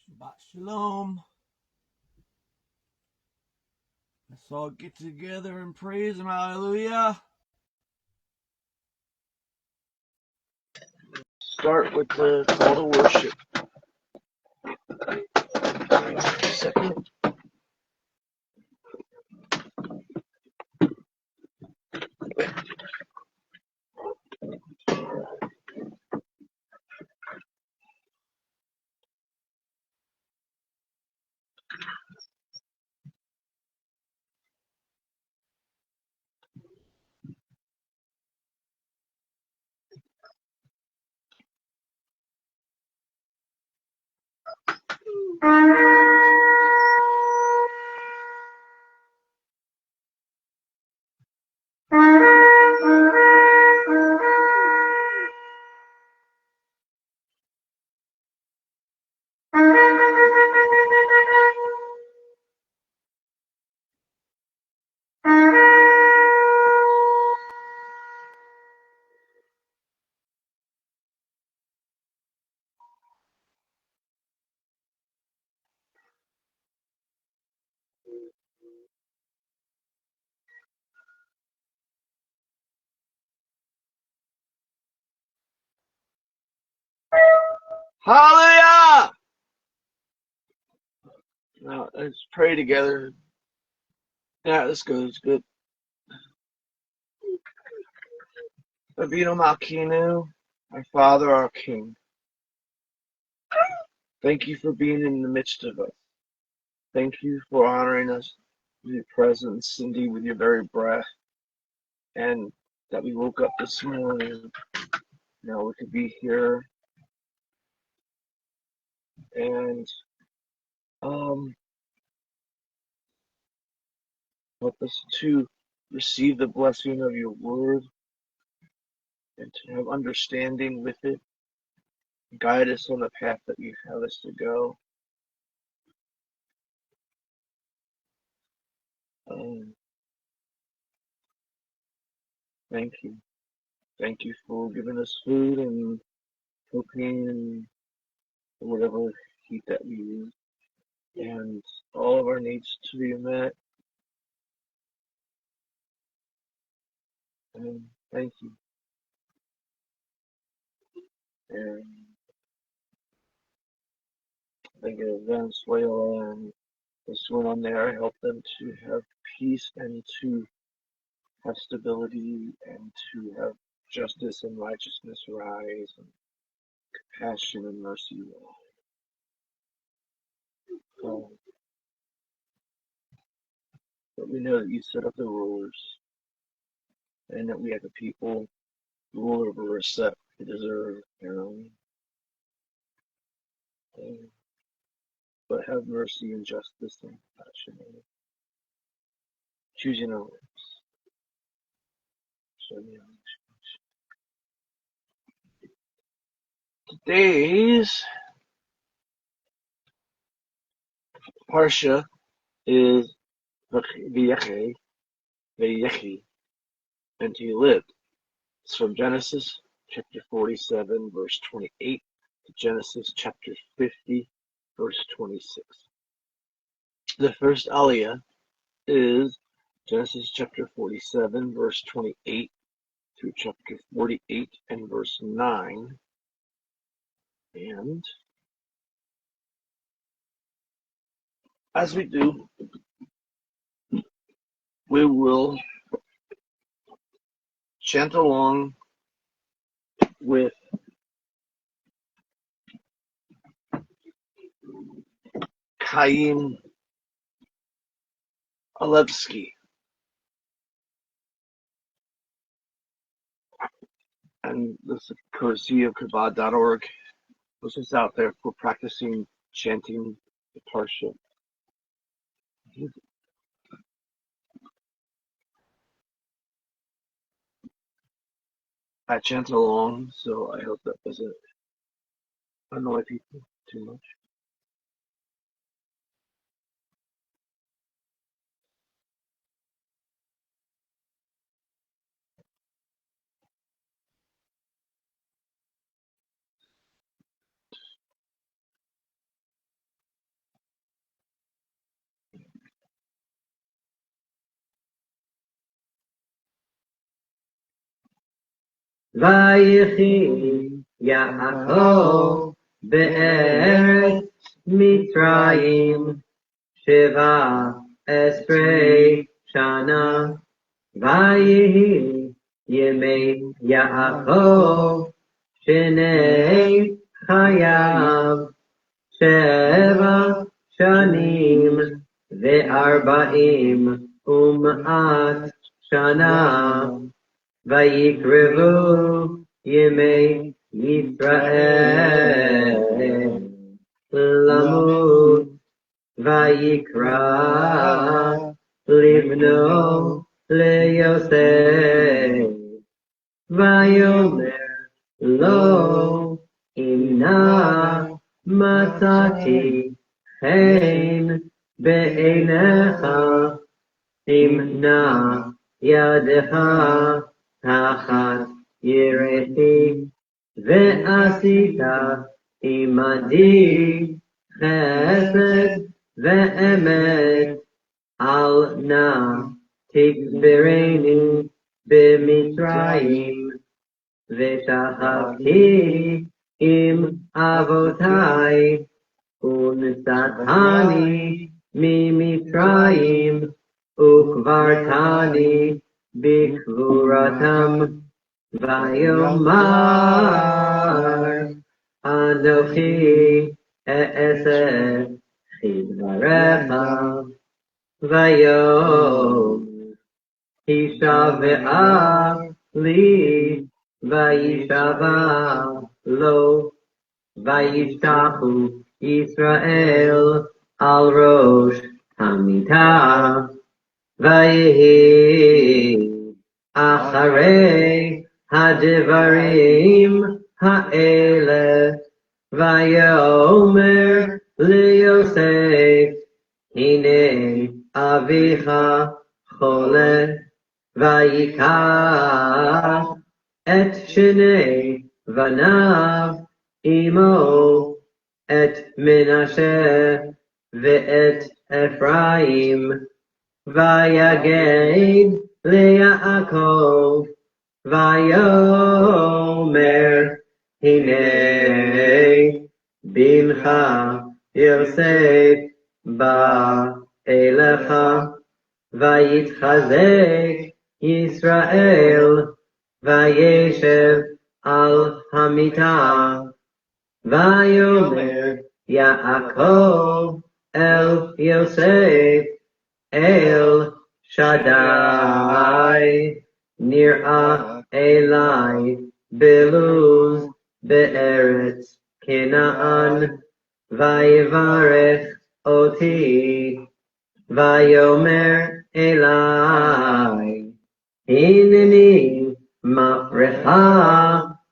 Shabbat Shalom. Let's all get together and praise Him. Hallelujah. Start with the call to worship. Second. Hallelujah. Now let's pray together. Yeah, this goes good. Avinu Malkinu, our Father, our King. Thank you for being in the midst of us. Thank you for honoring us with your presence, indeed with your very breath, and that we woke up this morning. Now we could be here and help us to receive the blessing of your word and to have understanding with it. Guide us on the path that you have us to go. Thank you. Thank you for giving us food and propane and whatever heat that we use. And all of our needs to be met. And thank you. And thank you to Venezuela and what's going on there. Help them to have peace and to have stability and to have justice and righteousness rise and compassion and mercy rise. But we know that you set up the rulers and that we have the people rule over us that we deserve, but have mercy and justice and compassion. Choosing our lips. So, today's Parsha is V'yechi, and he lived. It's from Genesis chapter 47, verse 28, to Genesis chapter 50, verse 26. The first Aliyah is Genesis chapter 47, verse 28, through chapter 48 and verse 9. And as we do, we will chant along with Chaim Alevsky. And this is courtesy of Kabbalah.org. This is out there for practicing chanting the Parsha. I chant along, so I hope that doesn't annoy people too much. ויחי יעקב בארץ מצרים 17 שנה, ויהי ימי יעקב שני חייו 7 שנים ו40 שנה, ויקרבו ימי ישראל למות, ויקרא לבנו ליוסף, ויאמר לו אם נא מצאתי חן בעיניך, אם נא ידך תחת יראתי, ועשית עמדי חסד ואמת, אל נא תקברני במצרים, ושכבתי עם אבותי, ונשאתני ממצרים, וקברתני בקבורתם, ויאמר אנוכי אעשה כדבריך, ויאמר הישבעה לי, וישבע לו, וישתחו ישראל על ראש המיטה, ויהי אחרי הדברים האלה, ויאמר ליוסף הנה אביך חולה, ויקח את שני בניו עמו, את מנשה ואת אפרים, ויגד ליעקב, ויאמר הנה בנך יוסף בא אליך, ויתחזק ישראל, וישב על המיטה, ויאמר יעקב אל יוסף, אל שדי נראה אלי בלוז בארץ כנען, ויברך אותי, ויאמר אלי הנני מפרך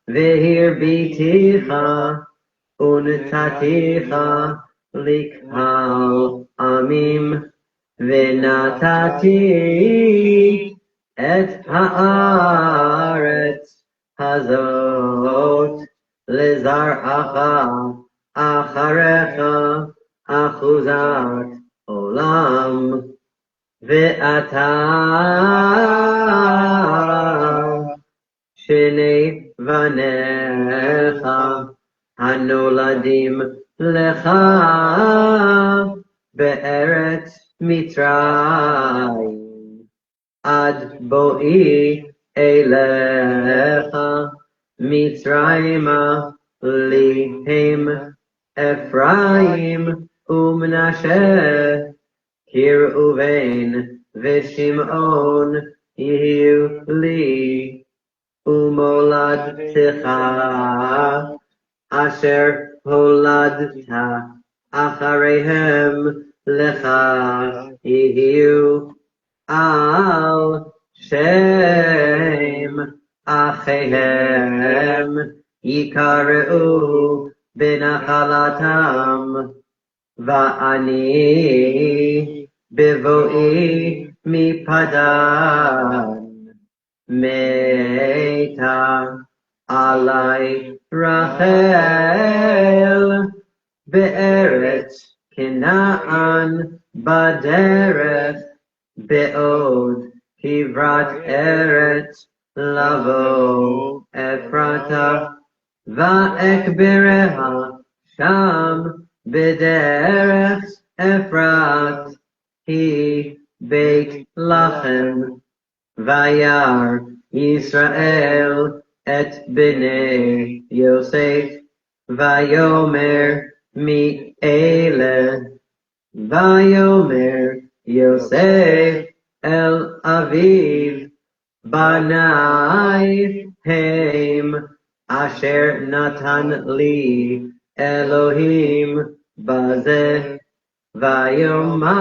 והרביתיך, ונתתיך לקהל עמים, ונתתי את הארץ הזאת לזרעך אחריך אחוזת עולם, ואתה שני בניך הנולדים לך בארץ מצרים, עד בואי אליך מצרימה, לי הם אפרים ומנשה, כראובן ושמעון יהיו לי, ומולדתך אשר הולדת אחריהם לך יהיו, על שם אחיהם יקראו בנחלתם, ואני בבואי מפדן מתה עלי רחל בארץ כנען בדרך, בעוד כברת ארץ לבוא אפרתה ואקבריה שם בדרך אפרת היא בית לחם וירא ישראל את בני יוסף ויאמר מי אלה ויאמר יוסף אל אביו בניי הם אשר נתן לי אלוהים בזה ויאמר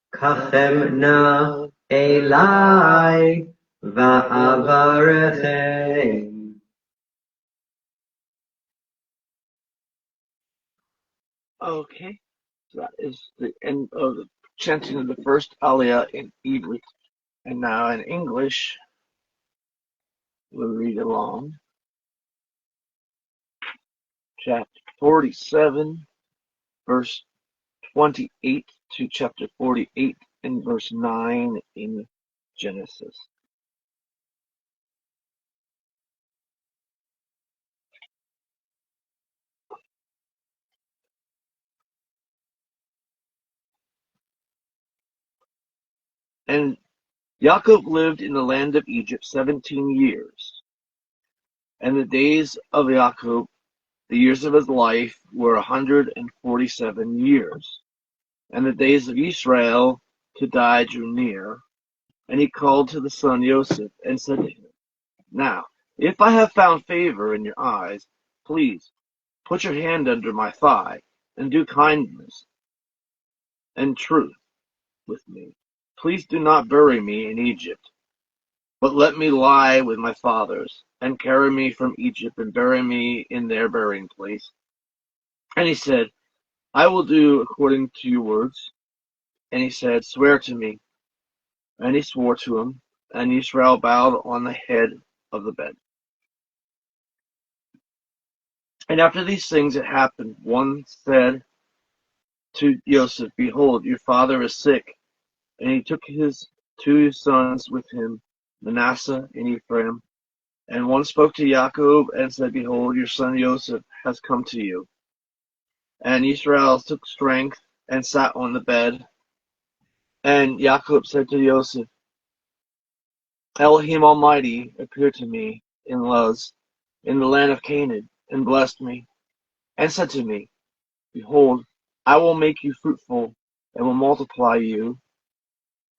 קחם נא אליי ואברכם. Okay, so that is the end of the chanting of the first Aliyah in Hebrew. And now in English, we'll read along. Chapter 47, verse 28 to chapter 48 and verse 9 in Genesis. And Yaakov lived in the land of Egypt 17 years. And the days of Yaakov, the years of his life, were 147 years. And the days of Israel to die drew near. And he called to the son Joseph and said to him, Now, if I have found favor in your eyes, please put your hand under my thigh and do kindness and truth with me. Please do not bury me in Egypt, but let me lie with my fathers, and carry me from Egypt and bury me in their burying place. And he said, I will do according to your words. And he said, Swear to me. And he swore to him, and Israel bowed on the head of the bed. And after these things it happened, one said to Joseph, Behold, your father is sick. And he took his 2 sons with him, Manasseh and Ephraim. And one spoke to Jacob and said, Behold, your son Joseph has come to you. And Israel took strength and sat on the bed. And Jacob said to Joseph, Elohim Almighty appeared to me in Luz, in the land of Canaan, and blessed me, and said to me, Behold, I will make you fruitful, and will multiply you,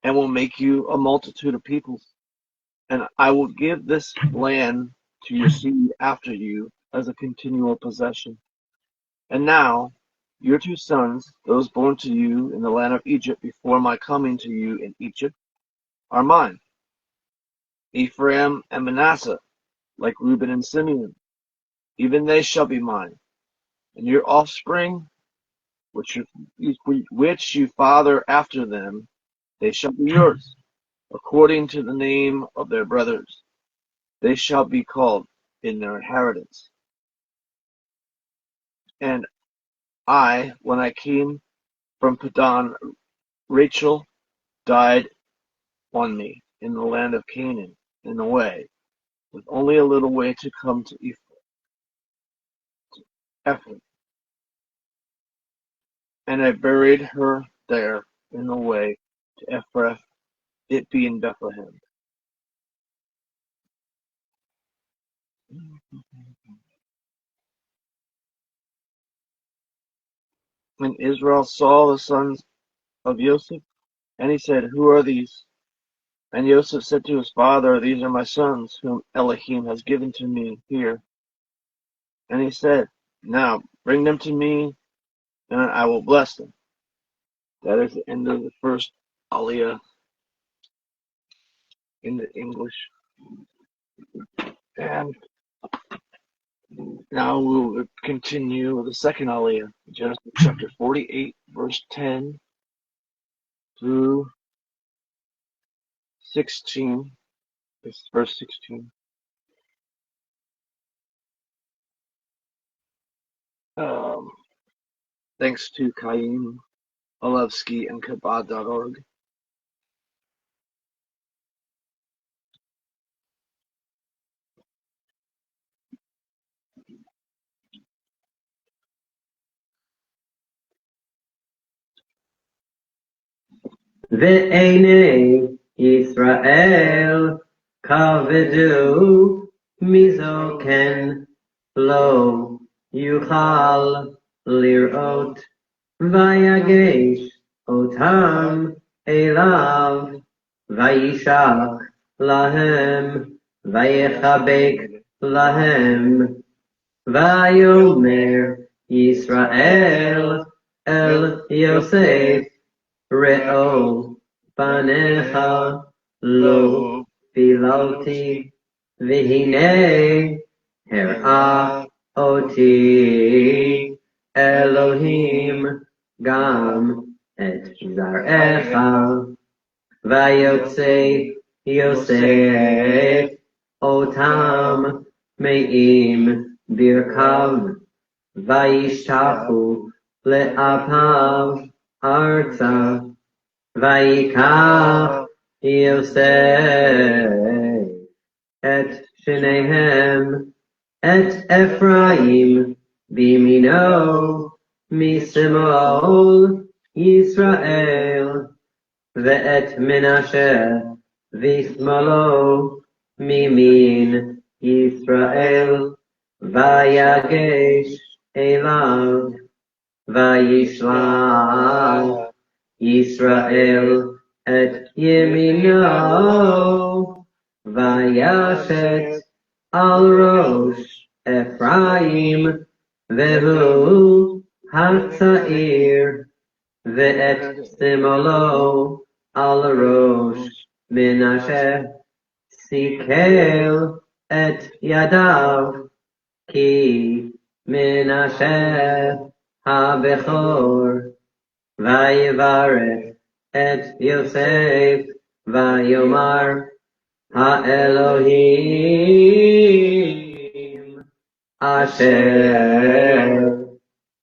and will make you a multitude of peoples. And I will give this land to your seed after you as a continual possession. And now, your 2 sons, those born to you in the land of Egypt before my coming to you in Egypt, are mine, Ephraim and Manasseh, like Reuben and Simeon. Even they shall be mine. And your offspring, which you father after them, they shall be yours, according to the name of their brothers. They shall be called in their inheritance. And I, when I came from Padan, Rachel died on me in the land of Canaan in the way, with only a little way to come to Ephraim. And I buried her there in the way to Ephraim, it being Bethlehem. And Israel saw the sons of Joseph, and he said, Who are these? And Joseph said to his father, These are my sons, whom Elohim has given to me here. And he said, Now bring them to me, and I will bless them. That is the end of the first Aliyah in the English. And now we will continue with the second Aliyah, Genesis chapter 48, verse 10 through 16. This is verse 16. Thanks to Chaim Olevsky and Kabad.org. ve'enei Yisrael kavedu mizoken lo yuchal lirot vayagesh otam elav vayishach lahem vayechabek lahem vayomer Yisrael el Yosef Re'o panecha lo filoti v'hine her'a oti Elohim gam et zarecha vayotze Yosef otam me'im birkav vayishtachu le'apav arza vayikach Yosef et shnehem et Ephraim bimino misimol Yisrael ve'et Menashe vismalo mimin Yisrael vayagesh elav vayishlach Yisrael et yemino vayashet al rosh Ephraim vehu hatzair ve'et simolo al rosh Menashe sikel et yadav ki Menashe ha-bechor vayivarech et Yosef vayomar ha-Elohim asher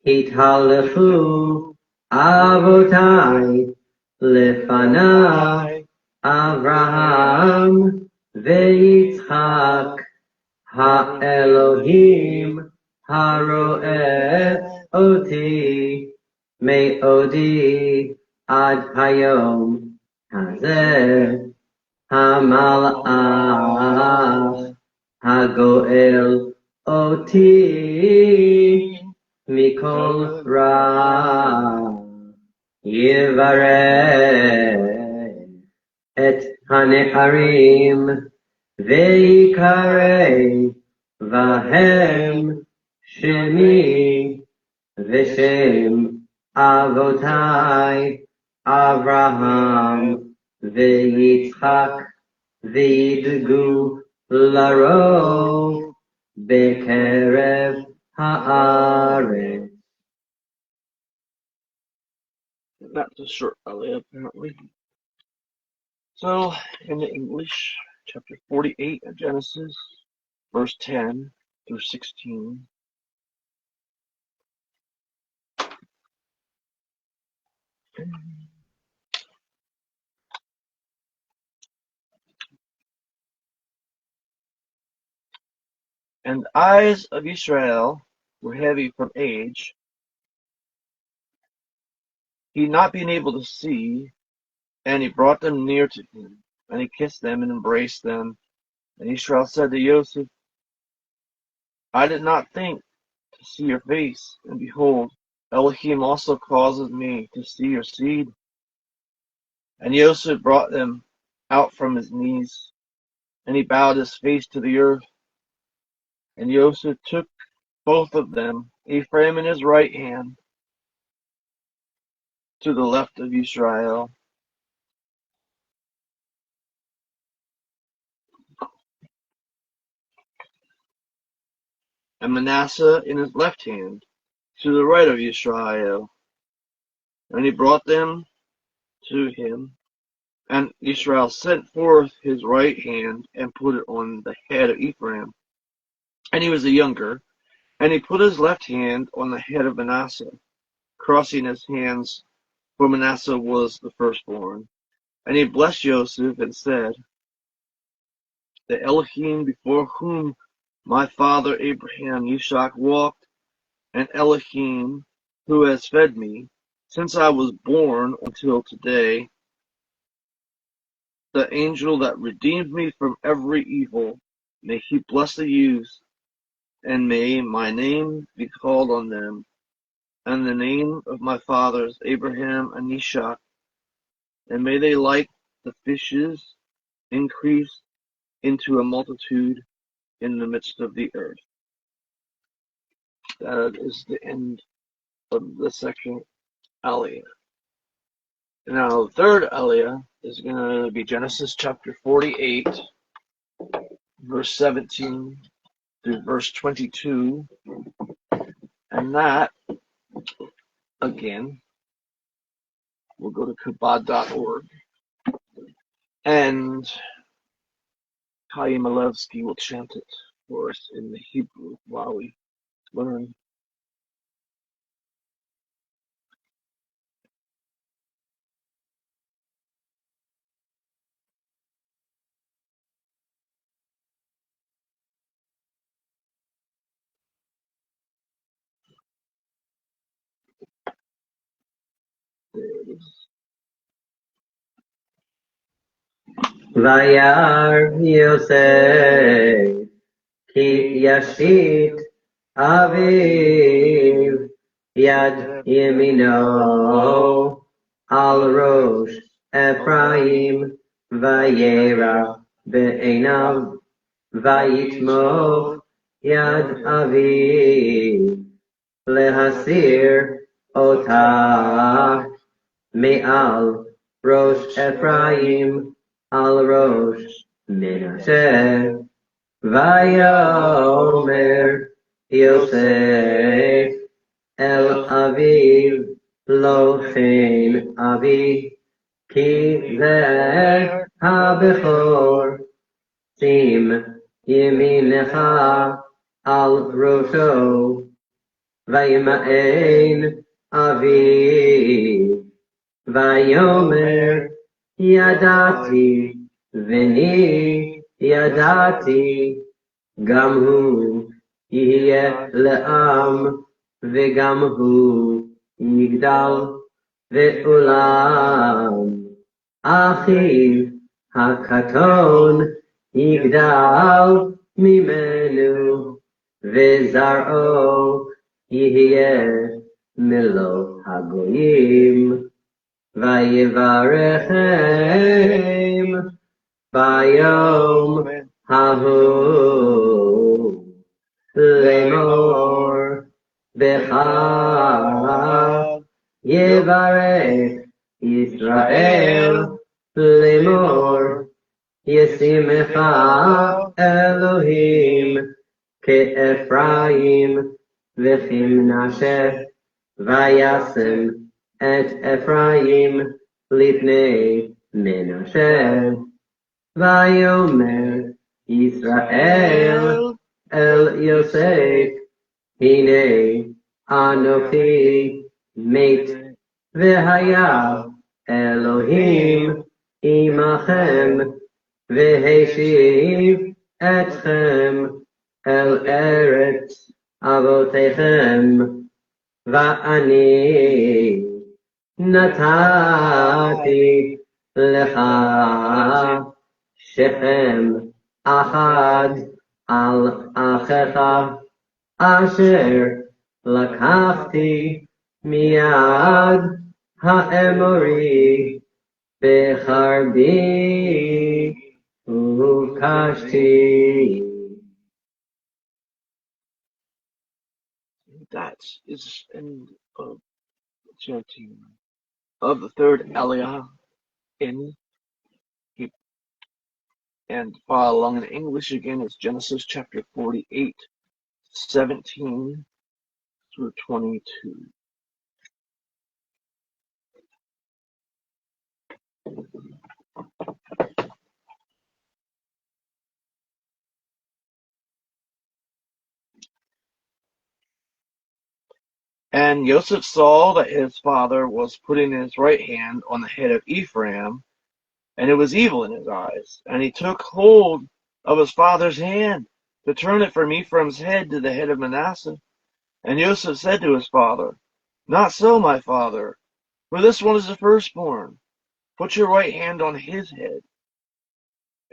hitalefu avotai lefanai Avraham veYitzchak ha-Elohim haroeh oti me'odi ad hayom hazeh hamalach hagoel oti mikol ra yivareh et haneharim ve'ikarei vahem shemi v'shem avotai Avraham veYitzchak v'yidgu laro bekerev haaretz. That's a short aliyah, apparently. So, in the English, chapter 48 of Genesis, verse 10 through 16. And the eyes of Israel were heavy from age, he not being able to see, and he brought them near to him, and he kissed them and embraced them. And Israel said to Joseph, I did not think to see your face, and behold, Elohim also causes me to see your seed. And Joseph brought them out from his knees, and he bowed his face to the earth. And Joseph took both of them, Ephraim in his right hand, to the left of Israel, and Manasseh in his left hand, to the right of Israel. And he brought them to him, and Israel sent forth his right hand and put it on the head of Ephraim, and he was the younger, and he put his left hand on the head of Manasseh, crossing his hands, for Manasseh was the firstborn. And he blessed Joseph and said, the Elohim before whom my father Abraham Yishak walked, and Elohim who has fed me since I was born until today, the angel that redeemed me from every evil. May he bless the youth, and may my name be called on them, and the name of my fathers Abraham and Ishak, and may they, like the fishes, increase into a multitude in the midst of the earth. That is the end of the second Aliyah. Now, the third Aliyah is going to be Genesis chapter 48, verse 17 through verse 22. And that, again, we'll go to kabod.org. And Chaim Malevsky will chant it for us in the Hebrew while we learn. There it is. Vayar Yosef ki yashit aviv yad yemino al rosh Ephraim vayera be'enav vayitmo yad aviv lehasir otah me'al rosh Ephraim al rosh Menashe Vayomer Yosef el aviv lo chen avi ki zeh habechor sim yeminecha al rosho vayima'en aviv Vayomer yadati v'ni yadati gam hu yihye le'am v'gam hu yigdal ve'ulam achiv hakaton yigdal mimenu ve'zar'o yihye milo hagoyim Vayivarechem Bayom Hahu Lemor Becha Yevarech Yisrael Lemor Yesimecha Elohim Ke'Ephraim V'chimnashe Vayasem Et Ephraim lifnei Menashe Vayomer Yisrael El Yosef Hine Anochi Meit V'haya Elohim Imachem V'heshiv Etchem El Eretz Avotechem Va'ani Natati lecha shechem achad al achecha asher lakachti miyad ha'emori becharbi ukashti. That is end of chanting of the third Aliyah in Hebrew. And follow along in English again. It's Genesis chapter 48, 17 through 22. And Joseph saw that his father was putting his right hand on the head of Ephraim, and it was evil in his eyes. And he took hold of his father's hand to turn it from Ephraim's head to the head of Manasseh. And Joseph said to his father, Not so, my father, for this one is the firstborn. Put your right hand on his head.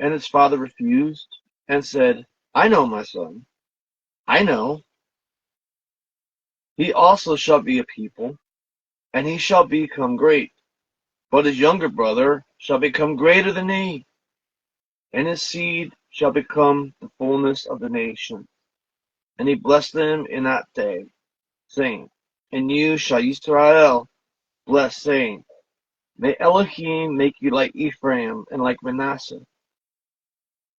And his father refused and said, I know, my son, I know. He also shall be a people, and he shall become great. But his younger brother shall become greater than he, and his seed shall become the fullness of the nation. And he blessed them in that day, saying, And you shall Israel bless, saying, May Elohim make you like Ephraim and like Manasseh.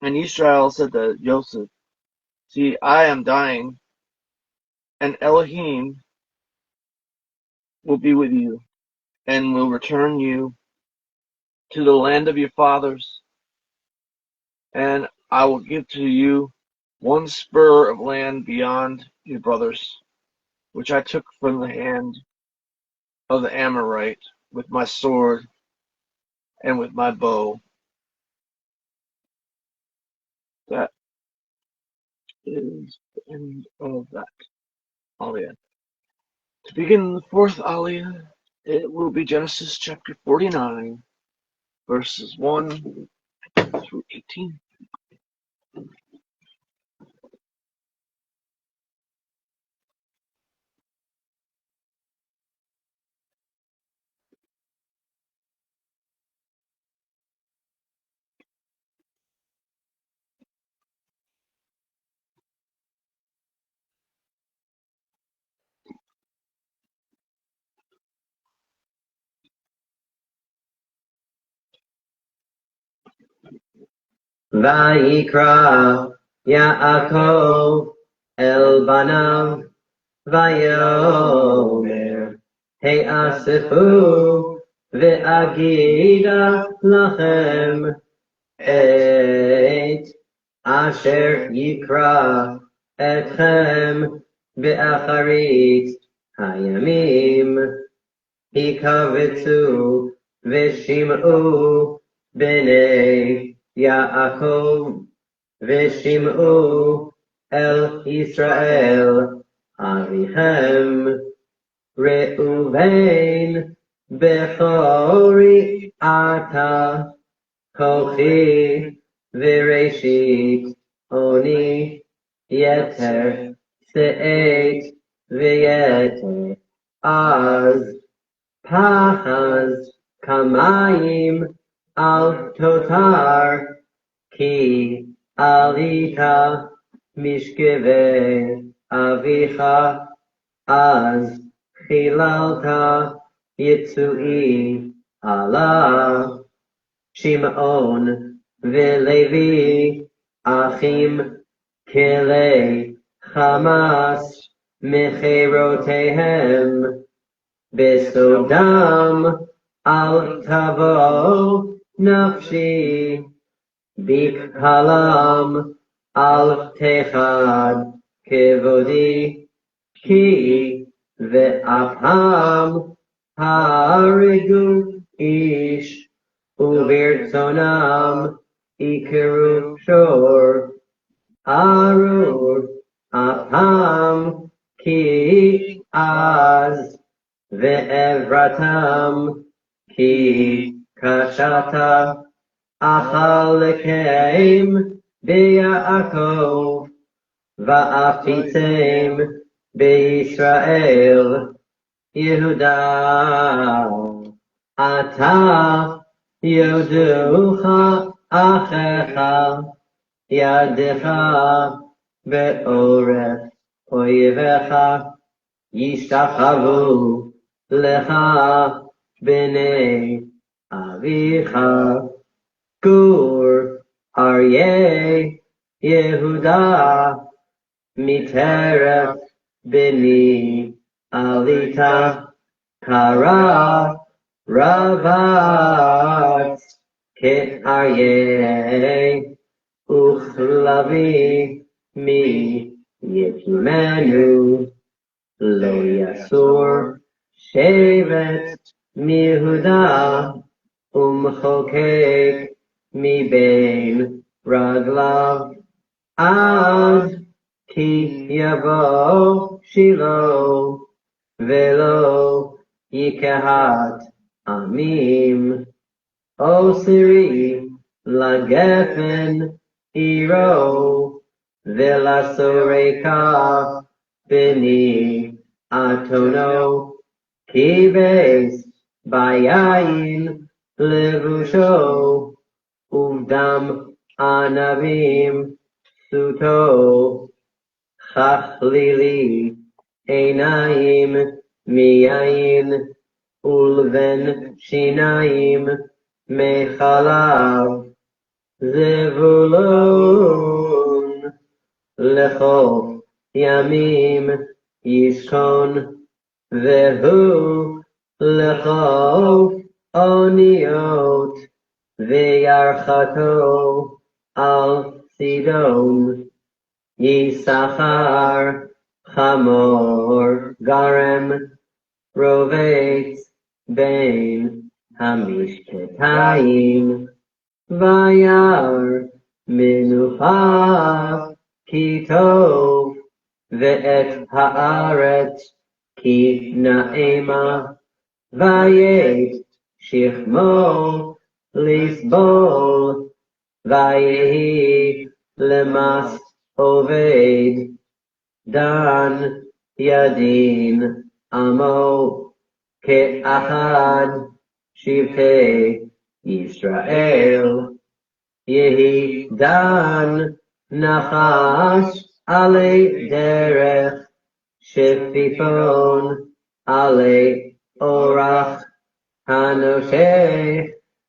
And Israel said to Joseph, See, I am dying, and Elohim will be with you, and will return you to the land of your fathers, and I will give to you one spur of land beyond your brothers, which I took from the hand of the Amorite with my sword and with my bow. That is the end of that Aliyah. To begin the fourth Aliyah, it will be Genesis chapter 49, verses 1 through 18. Vayikra Yaakov el banav vayomer He'asifu ve'agida lachem et asher yikra etchem be'acharit hayamim hikavetzu v'shim'u b'nei Yaakov v'shim'u el Yisrael avichem Reuven bechori ata kochi v'reshit oni yeter se'et v'yeter az pachaz kamayim al totar ki alita mishkeve avicha az chilalta yitzui ala Shimon v'Levi achim kilei Hamas mecherotehem besodam al tavo nafshi bikhalam al techad kevodi ki ve'afham harigu ish uvirtzonam ikeru shor arur afham ki az ve'evratam ki kashata achalekem be'Yaakov va'afitzem be'Yisrael Yehuda ata yoducha achecha yadecha be'orech oyevecha yishtachavu lecha b'nei avicha gur aryeh Yehuda miterech b'ni alita kara ravat ke aryeh uchlavi mi yekimenu lo yasur shevet mihuda umchokek mi bein raglav ad ki yavo shilo velo yikehat amim Osiri לגפן עירו, ולסורקה בני אתונו, כיבס ביין לבושו, ובדם ענבים סוטו, חכלילי עיניים מיין, ולבן שיניים מחלב. זבולון לחוף ימים ישכון, והוא לחוף אוניות, וירחתו על צידון. יששכר חמור גרם, רובץ בין המשפטיים, וירא מנוחה כי טוב, ואת הארץ כי נעימה, ויית שכמו לסבול, ויהי למס עובד, דן ידין עמו כאחד שבטי ישראל. יהי דן נחש עלי דרך, שפיפון עלי אורח, הנושך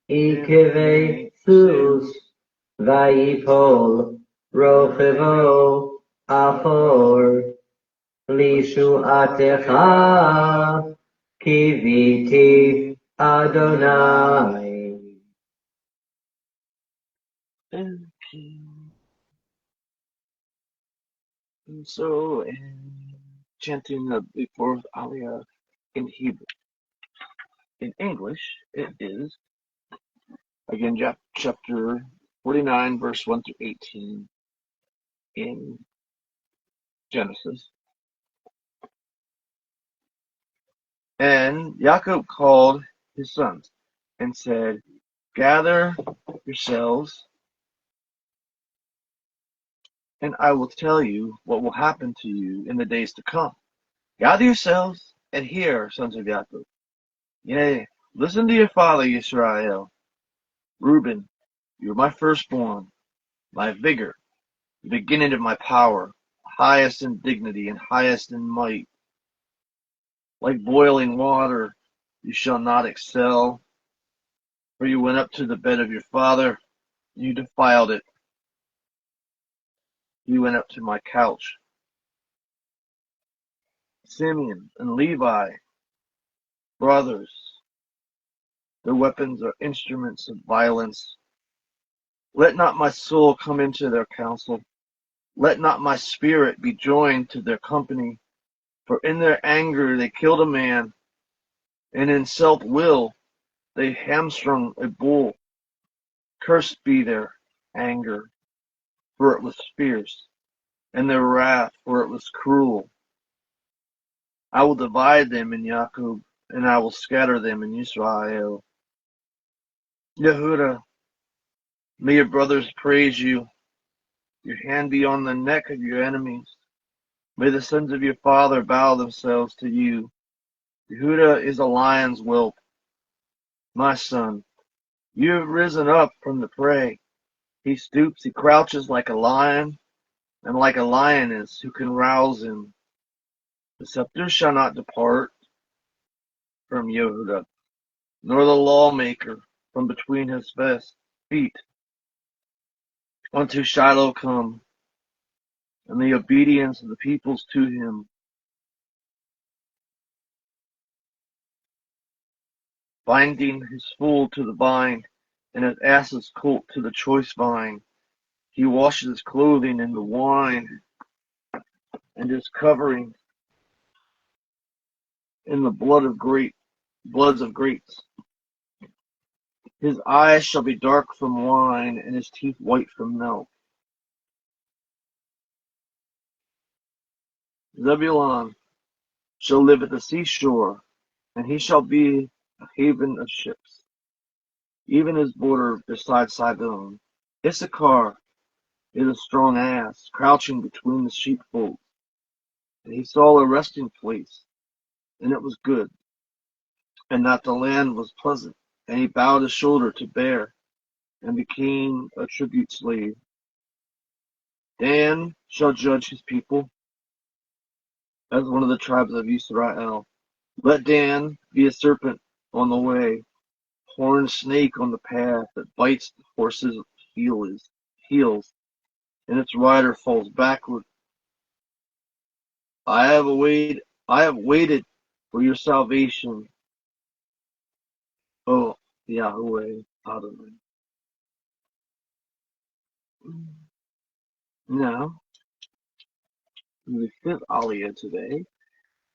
עקבי סוס, ויפול רוכבו אחור. לישועתך קיוויתי אדוני. And so, in chanting the fourth Aliyah in Hebrew. In English, it is, again, chapter 49, verse 1 through 18 in Genesis. And Jacob called his sons and said, gather yourselves, and I will tell you what will happen to you in the days to come. Gather yourselves and hear, sons of Jacob. Yea, listen to your father Israel. Reuben, you are my firstborn, my vigor, the beginning of my power, highest in dignity and highest in might. Like boiling water, you shall not excel, for you went up to the bed of your father, you defiled it. You went up to my couch. Simeon and Levi, brothers, their weapons are instruments of violence. Let not my soul come into their counsel. Let not my spirit be joined to their company. For in their anger they killed a man, and in self-will they hamstrung a bull. Cursed be their anger, for it was fierce, and their wrath, for it was cruel. I will divide them in Jacob, and I will scatter them in Israel. Yehuda, may your brothers praise you. Your hand be on the neck of your enemies. May the sons of your father bow themselves to you. Yehuda is a lion's whelp. My son, you have risen up from the prey. He stoops, he crouches like a lion, and like a lioness, who can rouse him? The scepter shall not depart from Yehuda, nor the lawmaker from between his feet, unto Shiloh come, and the obedience of the peoples to him. Binding his fool to the vine, and his ass's colt to the choice vine. He washes his clothing in the wine, and his covering in the bloods of grapes. His eyes shall be dark from wine, and his teeth white from milk. Zebulun shall live at the seashore, and he shall be a haven of ships. even his border beside Sidon. Issachar is a strong ass, crouching between the sheepfolds. And he saw a resting place, and it was good, and that the land was pleasant. And he bowed his shoulder to bear, and became a tribute slave. Dan shall judge his people as one of the tribes of Israel. Let Dan be a serpent on the way, horned snake on the path that bites the horse's heels, and its rider falls backward. I have waited for your salvation, O Yahweh Adonai. Now, the fifth aliyah today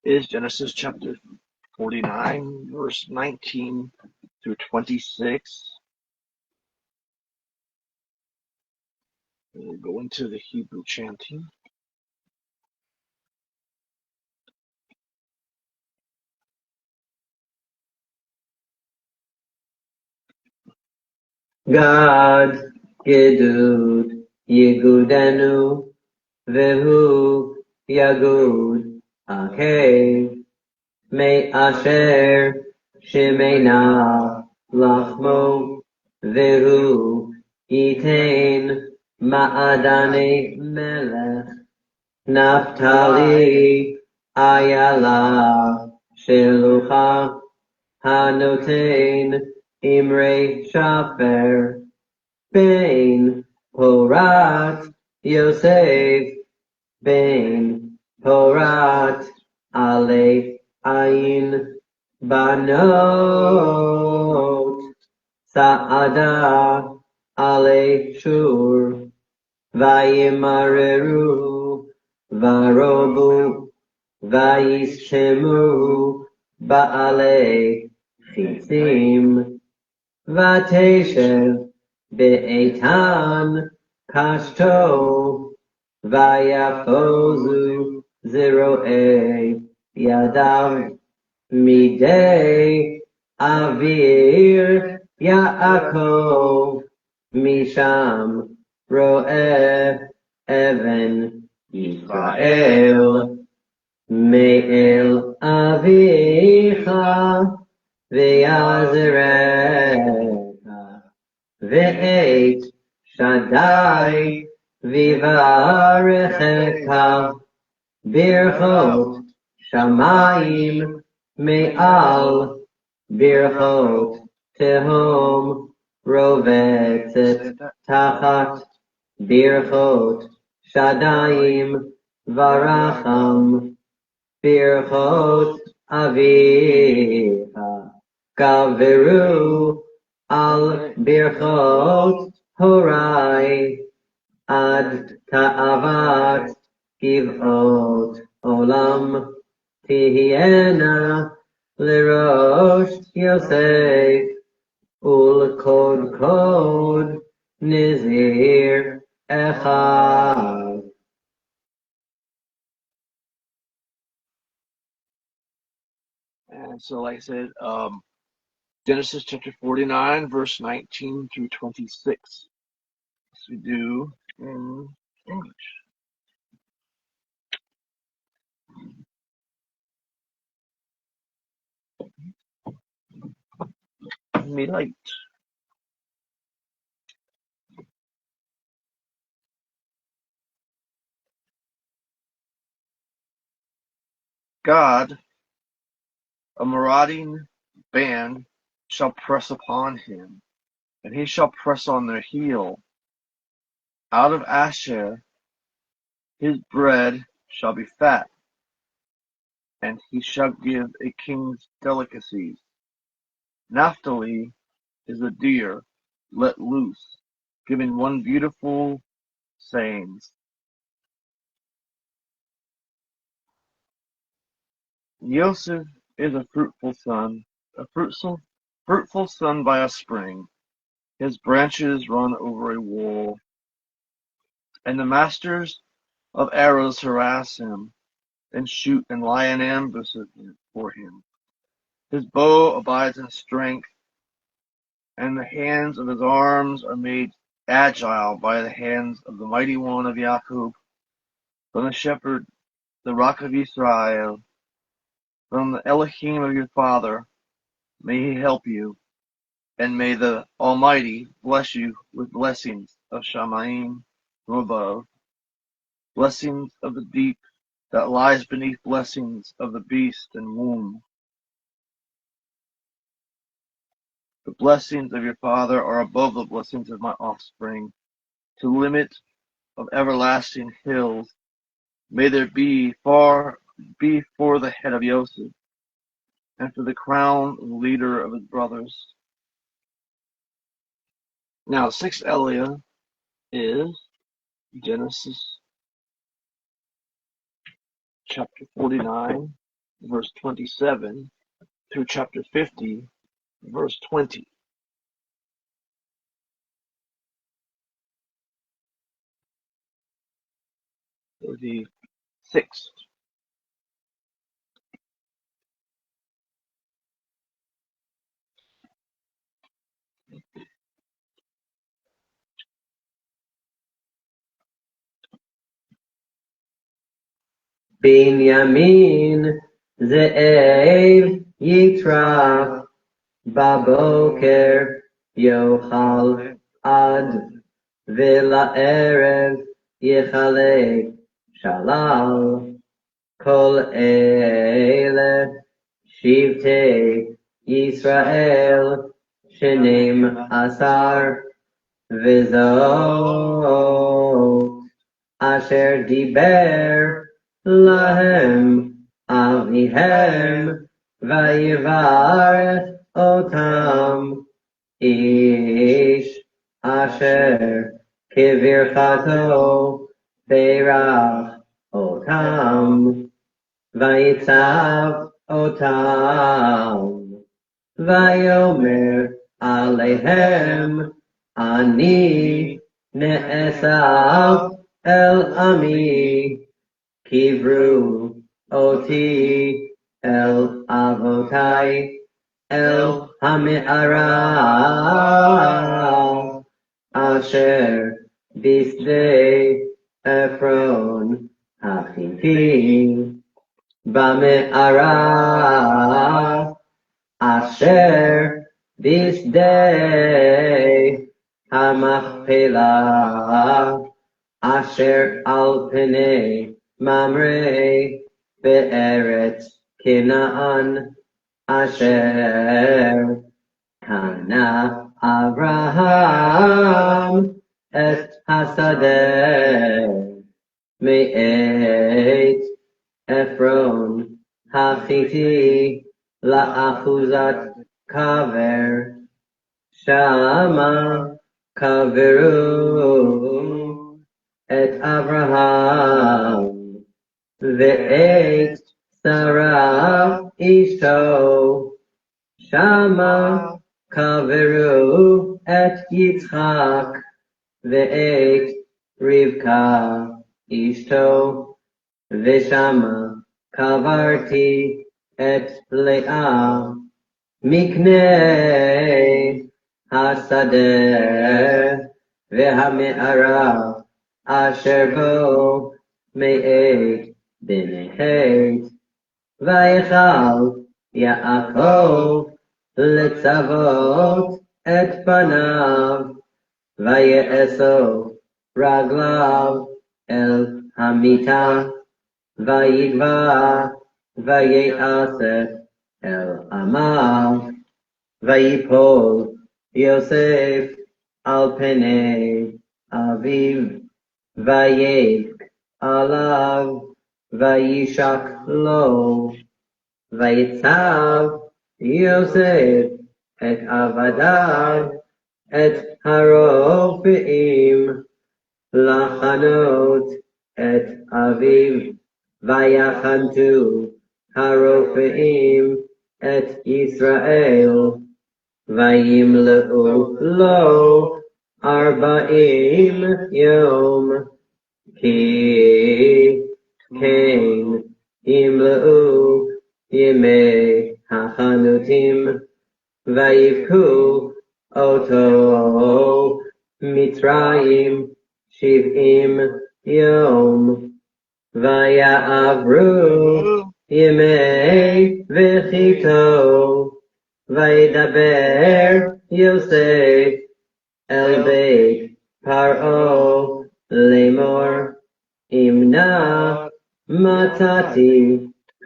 is Genesis chapter 49, verse 19 through 26. We'll go into the Hebrew chanting. God Gedud Yigudenu Vehu Yagud Akeh Me Asher Shemena Lachmo Vehu Yitain Ma'adane Melech Naphtali Ayala Shelucha Hanotain Imre Shafer Bain Porat Yosef Bain Porat Ale Ain Banot Sa'ada Ale Shur Vayimareru Varobu Vayishemu Baale Chitzim Vateshev Be'etan Kashto Vayafozu Zeroe Yadav Midei Avir Yaakov Misham Ro'eh Even Yisrael Me'el Avicha Ve'azerecha Ve'et Shaddai Vivarechecha Birchot Shamayim Me'al Birchot Tehom Rovetzet Tachat Birchot Shaddayim Varacham Birchot Avicha Gaveru Al Birchot Horai Ad Ta'avat Giv'ot Olam Tihiena Lerosh Yosef Ul Kod Nizir Echad. And so, like I said, Genesis chapter 49, verse 19 through 26. As we do in English. Me light. God, a marauding band, shall press upon him, and he shall press on their heel. Out of Asher his bread shall be fat, and he shall give a king's delicacies. Naphtali is a deer let loose, giving one beautiful sayings. Joseph is a fruitful son, fruitful son by a spring. His branches run over a wall, and the masters of arrows harass him, and shoot and lie in ambush for him. His bow abides in strength, and the hands of his arms are made agile by the hands of the mighty one of Jacob, from the shepherd, the rock of Israel, from the Elohim of your father. May he help you, and may the Almighty bless you with blessings of Shamayim from above, blessings of the deep that lies beneath blessings of the beast and womb. The blessings of your father are above the blessings of my offspring, to the limit of everlasting hills. May there be for the head of Joseph, and for the crown of the leader of his brothers. Now, the sixth Aliyah is Genesis chapter 49, verse 27, through chapter 50, verse 20. The sixth. Binyamin Ze'ev Yitrach Baboker Yochal Ad V'la'erev Yechalek Shalal Kol Ele Shivtei Yisrael Shenim Asar V'zot Asher Diber Lahem Avihem Vayivarech Otam Ish Asher Kivirchato Beirach Otam Vayitzav Otam Vayomer Alehem Ani Ne'esav El Ami Kivru Oti El Avotai El Hami'ara Asher Bisdei Ephron Hachiti Bame'ara Asher Bisdei Hamachpelah Asher al Penei Mamre Be'eretz Canaan Asher Kana Abraham Et Hasadeh Me'et Ephron Hachiti La'achuzat Kaver Shama Kaveru Et Abraham Ve'et Sarah Isho Shama Kaveru Et Yitzchak Ve'et Rivka Ishto Ve'shama Kavarti Et Leah Miknei Hasadeh Ve'hame'ara Asher bo Me'et B'nei Vayichal Yaakov Letzavot Et Panav Vaye'eso Raglav El Hamita Vayigva Vaye'asef El Amav Vayipol Yosef Al Penei Aviv Vayek Alav Vayishak Lo Vayitzav Yosef Et Avadav Et Harofim Lachanot Et Aviv Vayachantu Harofim Et Yisrael Vayimle'u Lo Arba'im Yom Ki Kain Imle'u Yemei Hachanutim Vayivku אותו מצרים 70 יום ויעברו ימי וחיתו וידבר יוסף אל בית פרעה לאמור אם נא מצאתי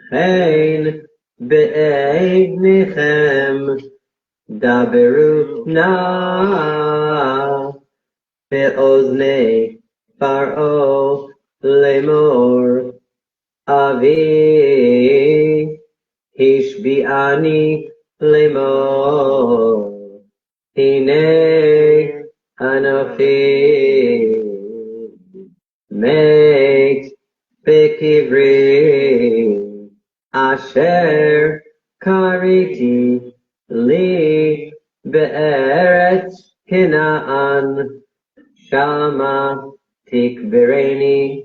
חן בעיניכם דברו נא באוזני פרעה לאמור אבי השביעני לאמור הנה אנוכי מת בקברי אשר קראתי לי בארץ כנען שמה תקברני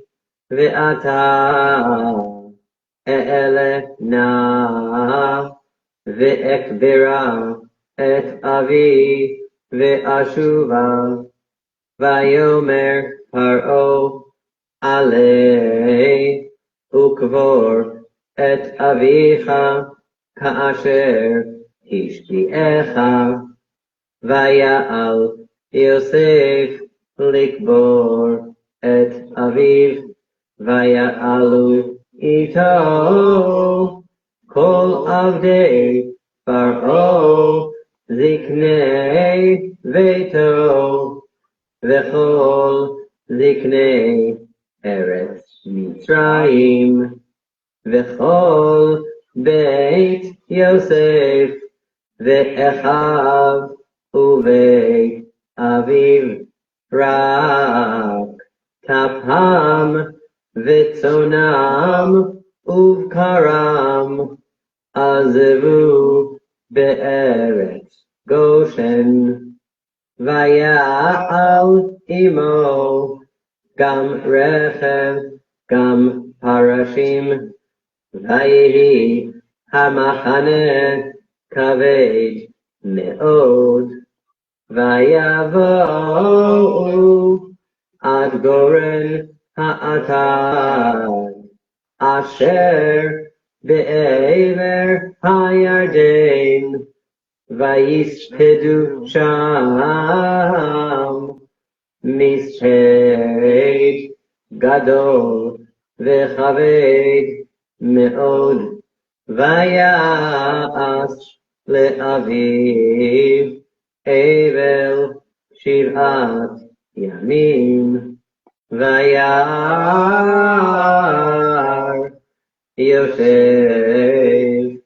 ואתה אעלה נא ואקברה את אבי ואשובה ויאמר פרעה עלה וקבור את אביך כאשר השביעך ויעל יוסף לקבור את אביו ויעלו איתו כל עבדי פרעה זקני ביתו וכל זקני ארץ מצרים וכל בית יוסף ואחיו ובית אביו רק טפם וצונם ובקרם עזבו בארץ גושן ויעל עמו גם רכב גם פרשים ויהי המחנה כבד מאוד ויבואו עד גורן האתר אשר בעבר הירדן ויספדו שם מספד גדול וכבד מאוד ויעש לאביו אבל 7 ימים וירא יוסף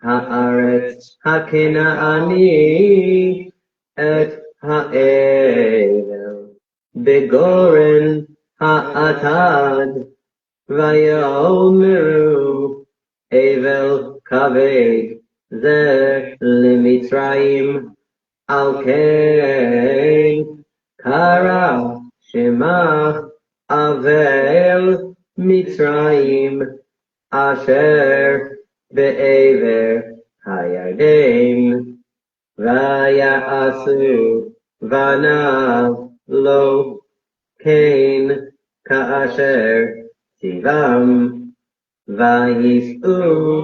הארץ הכנעני את האבל בגורן האטד ויאמרו אבל כבד זה למצרים על כן קרא שמה אבל מצרים אשר בעבר הירדן ויעשו בניו לו כן כאשר ציוום ויישאו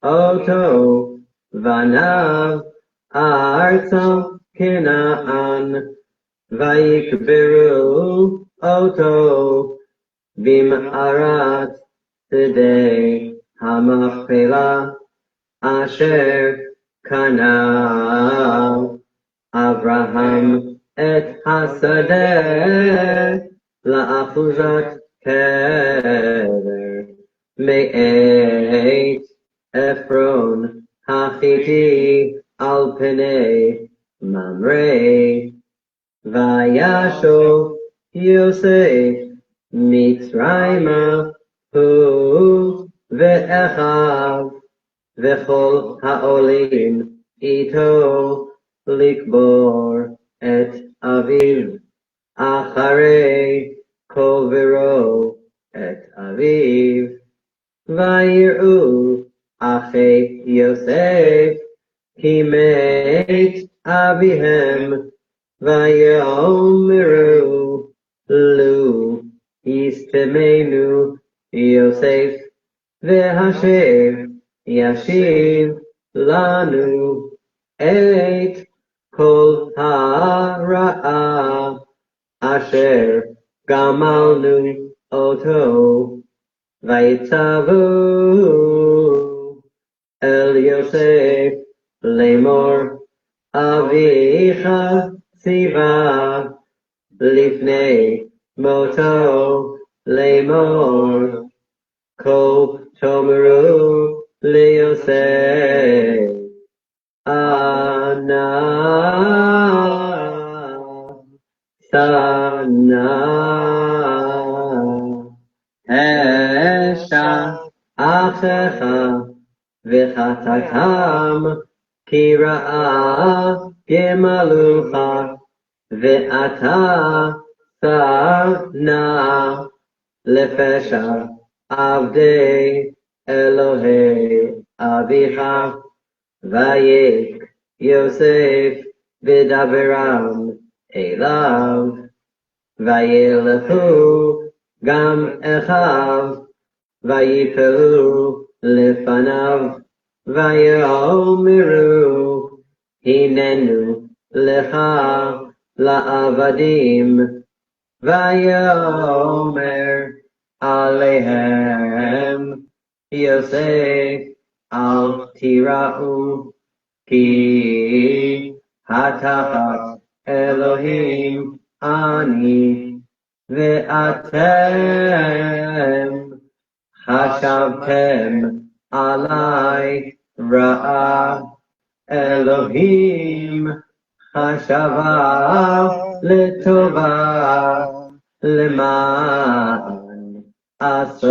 אותו בניו ארצה כנען ויקברו אותו במערת שדה המכפלה אשר קנה אברהם את השדה לאחוזת קבר מאת עפרון החיתי על פני ממרא וישוב יוסף מצרימה הוא ואחיו וכל העולים איתו לקבור את אביו אחרי קוברו את אביו ויראו אחי יוסף כי מת אביהם, ויאמרו לו, ישטמנו יוסף, והשב ישיב לנו את כל הרעה אשר גמלנו אותו, ויצוו אל יוסף לאמור, אביך ציווה לפני מותו לאמור, כה תאמרו ליוסף, אנא שנא השע אחיך וחטאתם, כי רעה גמלוך, ואתה שנא לפשע עבדי אלוהי אביך. ויק יוסף בדברם אליו, וילכו גם אחיו, ויפלו לפניו, ויאמרו, הננו לך לעבדים. ויאמר עליהם יוסף, אל תיראו, כי התחת אלוהים אני, ואתם חשבתם עלי רעה, אלוהים חשבה לטובה, למען עשו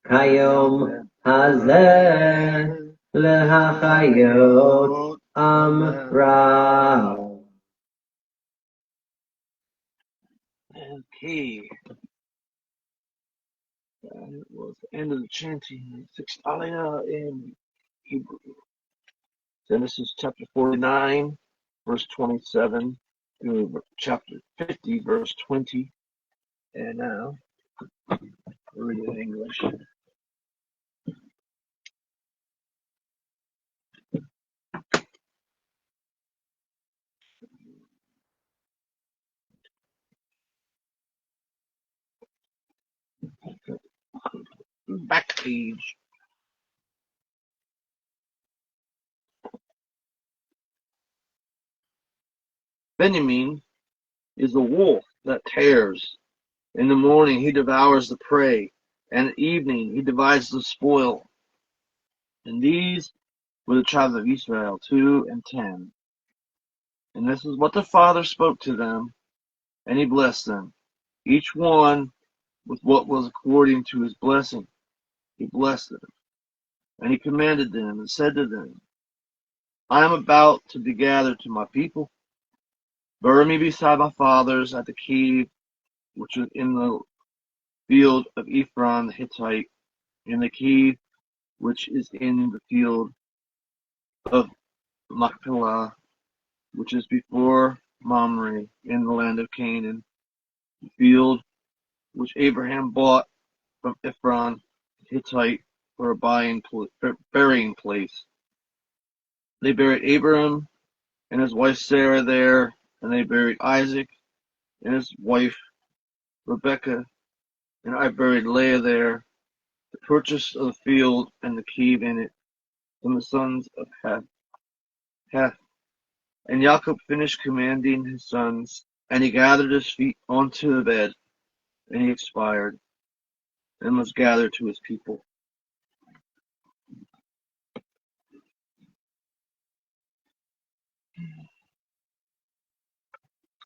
כיום הזה להחיות אמרה. Okay. That was the end of the chanting, sixth aliyah in Hebrew. Genesis chapter 49, verse 27, through chapter 50, verse 20. And now, we'll read it in English. Back page. Benjamin is a wolf that tears. In the morning he devours the prey, and at evening he divides the spoil. And these were the tribes of Israel, 2 and 10. And this is what the Father spoke to them, and he blessed them, each one with what was according to his blessing. He blessed them, and he commanded them, and said to them, I am about to be gathered to my people. Bury me beside my fathers at the cave which is in the field of Ephron the Hittite, in the cave which is in the field of Machpelah, which is before Mamre, in the land of Canaan, the field which Abraham bought from Ephron the Hittite for a burying place. They buried Abraham and his wife Sarah there, and they buried Isaac and his wife Rebekah, and I buried Leah there. The purchase of the field and the cave in it from the sons of Heth. And Jacob finished commanding his sons, and he gathered his feet onto the bed, and he expired, and was gathered to his people.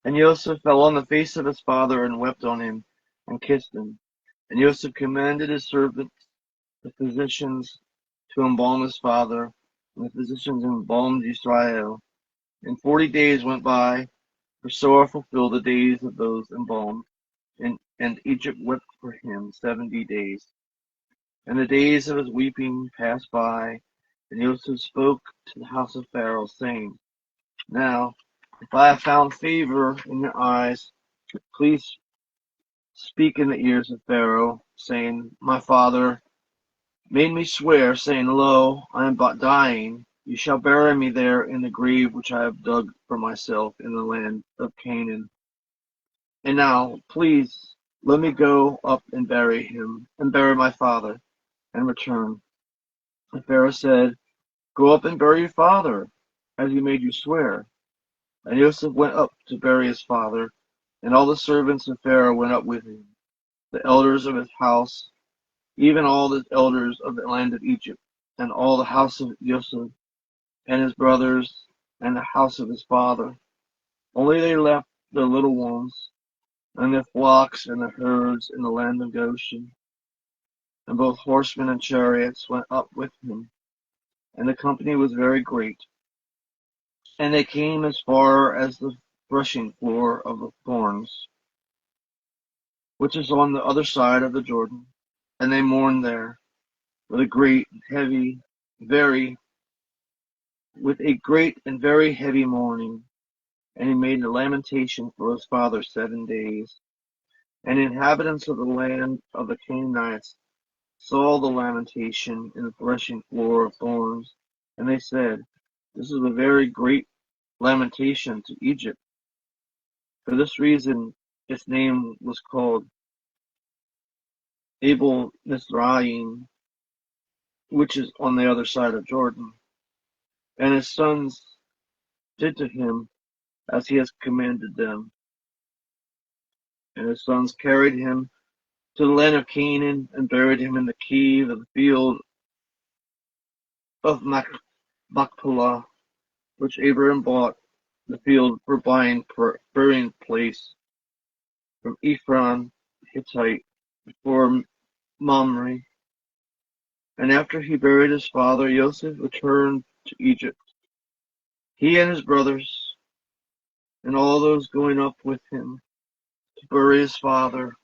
And Joseph fell on the face of his father, and wept on him, and kissed him. And Joseph commanded his servants, the physicians, to embalm his father, and the physicians embalmed Israel. And 40 days went by, for so are fulfilled the days of those embalmed. And Egypt wept for him 70 days. And the days of his weeping passed by, And Joseph spoke to the house of Pharaoh, saying, Now, if I have found favor in your eyes, please speak in the ears of Pharaoh, saying, My father made me swear, saying, Lo, I am but dying. You shall bury me there in the grave which I have dug for myself in the land of Canaan. And now, please, let me go up and bury him, and bury my father, and return. And Pharaoh said, Go up and bury your father, as he made you swear. And Joseph went up to bury his father, and all the servants of Pharaoh went up with him, the elders of his house, even all the elders of the land of Egypt, and all the house of Joseph, and his brothers, and the house of his father. Only they left the little ones, and the flocks and the herds in the land of Goshen. And both horsemen and chariots went up with him, and the company was very great. And they came as far as the threshing floor of the thorns, which is on the other side of the Jordan. And they mourned there with a great and very heavy mourning. And he made a lamentation for his father 7 days. And the inhabitants of the land of the Canaanites saw the lamentation in the threshing floor of thorns, and they said, This is a very great lamentation to Egypt. For this reason its name was called Abel Mizraim, which is on the other side of Jordan. And his sons did to him as he has commanded them. And his sons carried him to the land of Canaan and buried him in the cave of the field of Machpelah, which Abraham bought the field for burying place from Ephron Hittite before Mamre. And after he buried his father, Joseph returned to Egypt, he and his brothers, and all those going up with him to bury his father.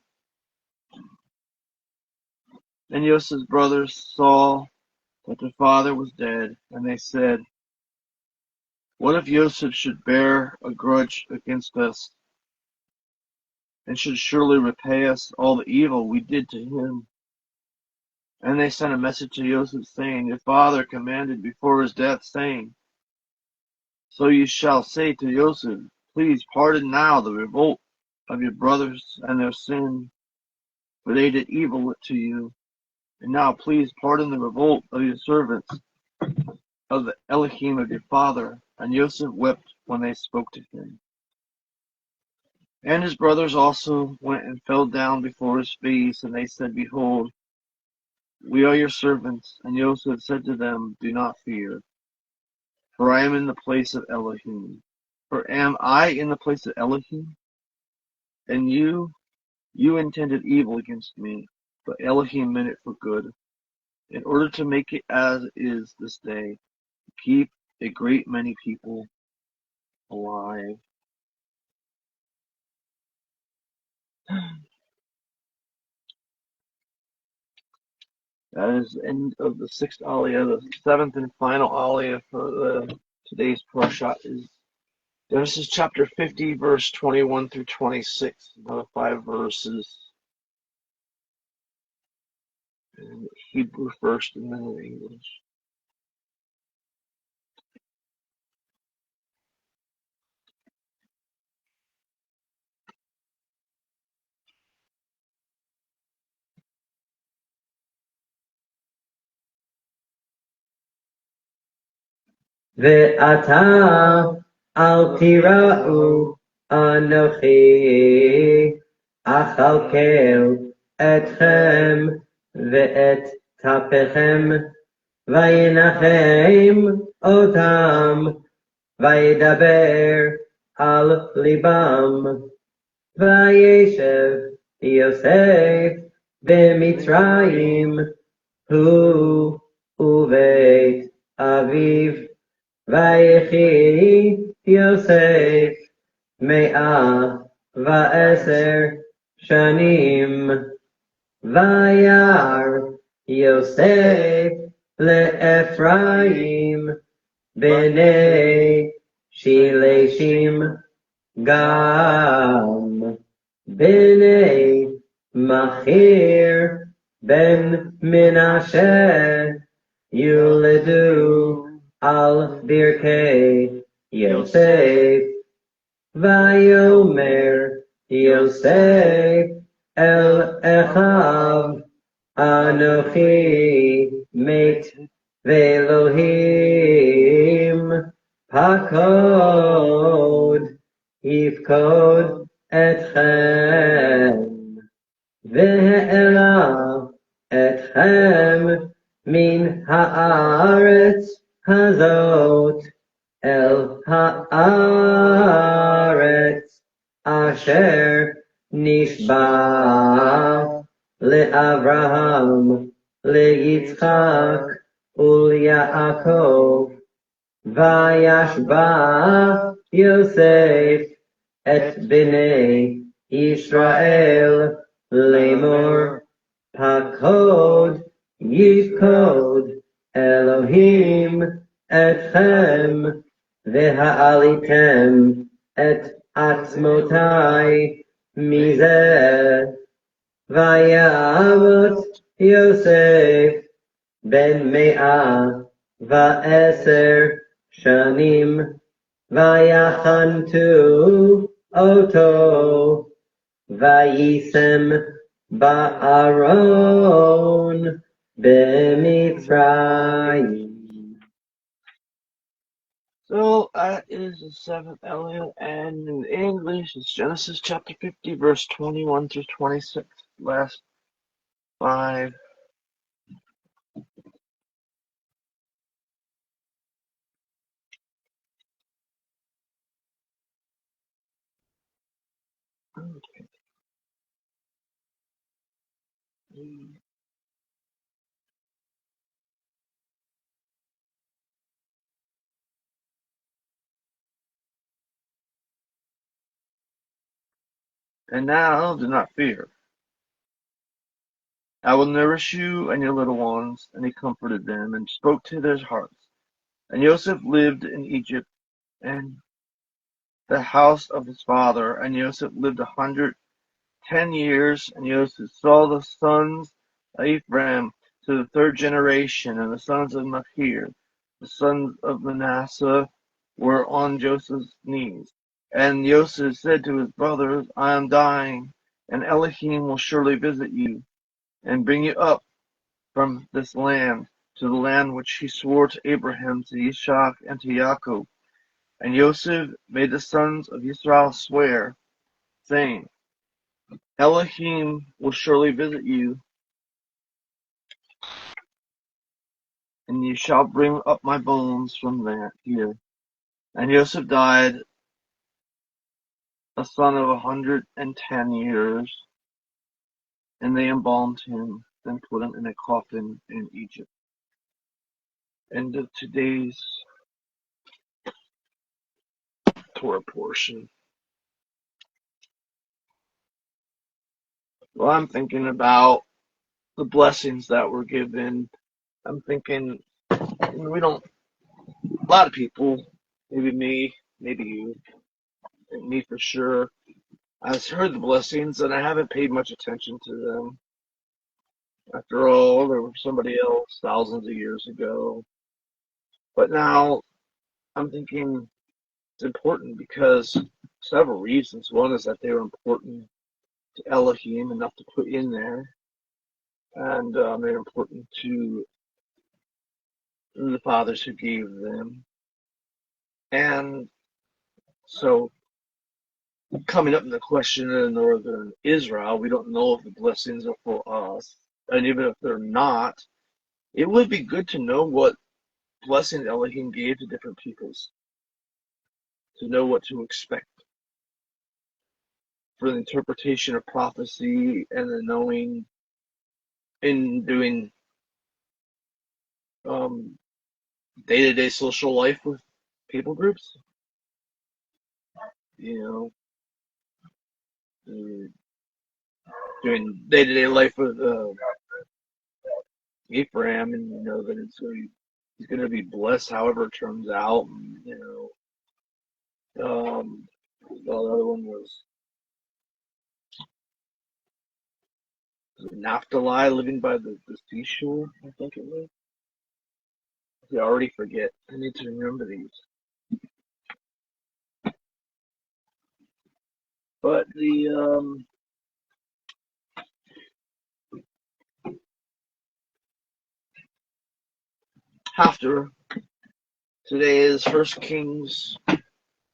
And Joseph's brothers saw that their father was dead, and they said, What if Joseph should bear a grudge against us, and should surely repay us all the evil we did to him? And they sent a message to Joseph, saying, Your father commanded before his death, saying, So you shall say to Joseph, Please pardon now the revolt of your brothers and their sin, for they did evil to you. And now please pardon the revolt of your servants, of the Elohim of your father. And Joseph wept when they spoke to him. And his brothers also went and fell down before his face, and they said, Behold, we are your servants. And Joseph said to them, Do not fear, for I am in the place of Elohim. For am I in the place of Elohim? And you intended evil against me, but Elohim meant it for good, in order to make it as it is this day, to keep a great many people alive. That is the end of the sixth aliyah. The seventh and final aliyah for today's parsha is Genesis chapter 50, verse 21 through 26. Another 5 verses in Hebrew first and then in English. ואתה אל תיראו אנוכי אכלכל אתכם ואת טפכם וינחם אותם וידבר על ליבם וישב יוסף במצרים הוא ובית אביו ויחי יוסף 110 שנים וירא יוסף le'Ephraim, b'nei shileshim, gam, b'nei Machir, ben Menashe, yuledu al birkei Yosef, vayomer Yosef el Echav, Anochi מת ואלוהים פקוד יפקוד אתכם והעלה אתכם מן הארץ הזאת אל הארץ אשר נשבע לאברהם, ליצחק וליעקב, וישבע יוסף את בני ישראל לאמור, פקוד יפקוד אלוהים אתכם, והעליתם את עצמותי מזה. וימות יוסף בן 110 שנים, ויחנתו אותו, ויישם בארון במצרים. So that is the seventh Elliot, and in English it's Genesis chapter 50, verse 21 through 26. Last 5. Okay. And now do not fear. I will nourish you and your little ones. And he comforted them and spoke to their hearts. And Joseph lived in Egypt and the house of his father. And Joseph lived 110 years. And Joseph saw the sons of Ephraim to the third generation, and the sons of Machir, the sons of Manasseh, were on Joseph's knees. And Joseph said to his brothers, I am dying, and Elohim will surely visit you, and bring you up from this land to the land which he swore to Abraham, to Ishak, and to Jacob. And Joseph made the sons of Israel swear, saying, Elohim will surely visit you, and you shall bring up my bones from here. And Joseph died a son of 110 years, and they embalmed him, then put him in a coffin in Egypt. End of today's Torah portion. Well, I'm thinking about the blessings that were given. I'm thinking, we don't, a lot of people, maybe me, maybe you, me for sure, I've heard the blessings and I haven't paid much attention to them. After all, there was somebody else thousands of years ago. But now I'm thinking it's important because several reasons. One is that they were important to Elohim, enough to put in there, and they're important to the fathers who gave them. And so, coming up in the question in northern Israel, we don't know if the blessings are for us, and even if they're not, it would be good to know what blessings Elohim gave to different peoples, to know what to expect for the interpretation of prophecy and the knowing in doing day-to-day social life with people groups. You know, doing day-to-day life with Ephraim, and that he's going to be blessed however it turns out. And, the other one was Naphtali, living by the seashore, I think it was. I already forget. I need to remember these. But the after today is First Kings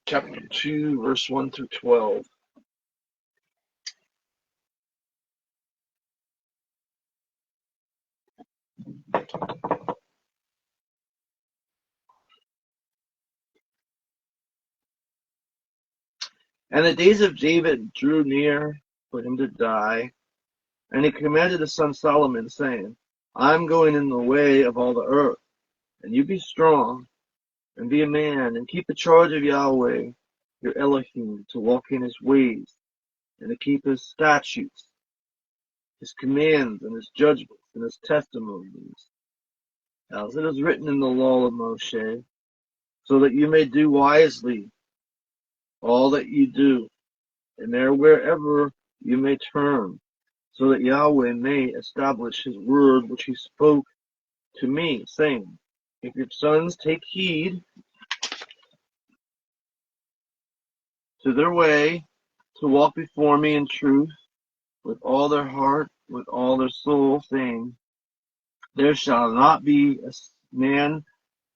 chapter 2, verse 1 through 12. And the days of David drew near for him to die, and he commanded his son Solomon, saying, I'm going in the way of all the earth, and you be strong, and be a man, and keep the charge of Yahweh, your Elohim, to walk in his ways, and to keep his statutes, his commands, and his judgments, and his testimonies, as it is written in the law of Moshe, so that you may do wisely all that you do, and there wherever you may turn, so that Yahweh may establish his word which he spoke to me, saying, if your sons take heed to their way, to walk before me in truth, with all their heart, with all their soul, saying, there shall not be a man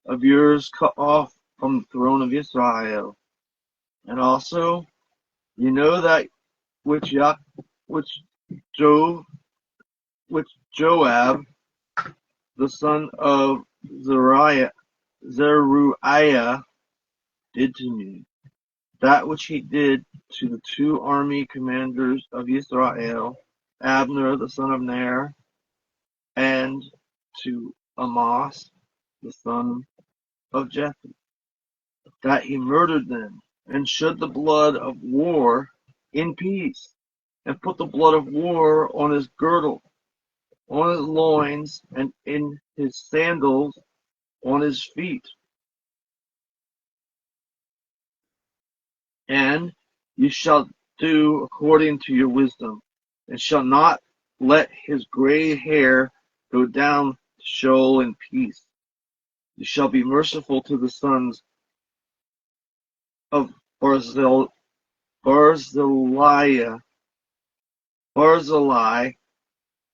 of yours cut off from the throne of Israel. And also, you know that which Joab, the son of Zeruiah, did to me, that which he did to the two army commanders of Israel, Abner the son of Ner, and to Amos the son of Jether, that he murdered them, and shed the blood of war in peace, and put the blood of war on his girdle, on his loins, and in his sandals on his feet. And you shall do according to your wisdom, and shall not let his gray hair go down to Sheol in peace. You shall be merciful to the sons of Barzillai,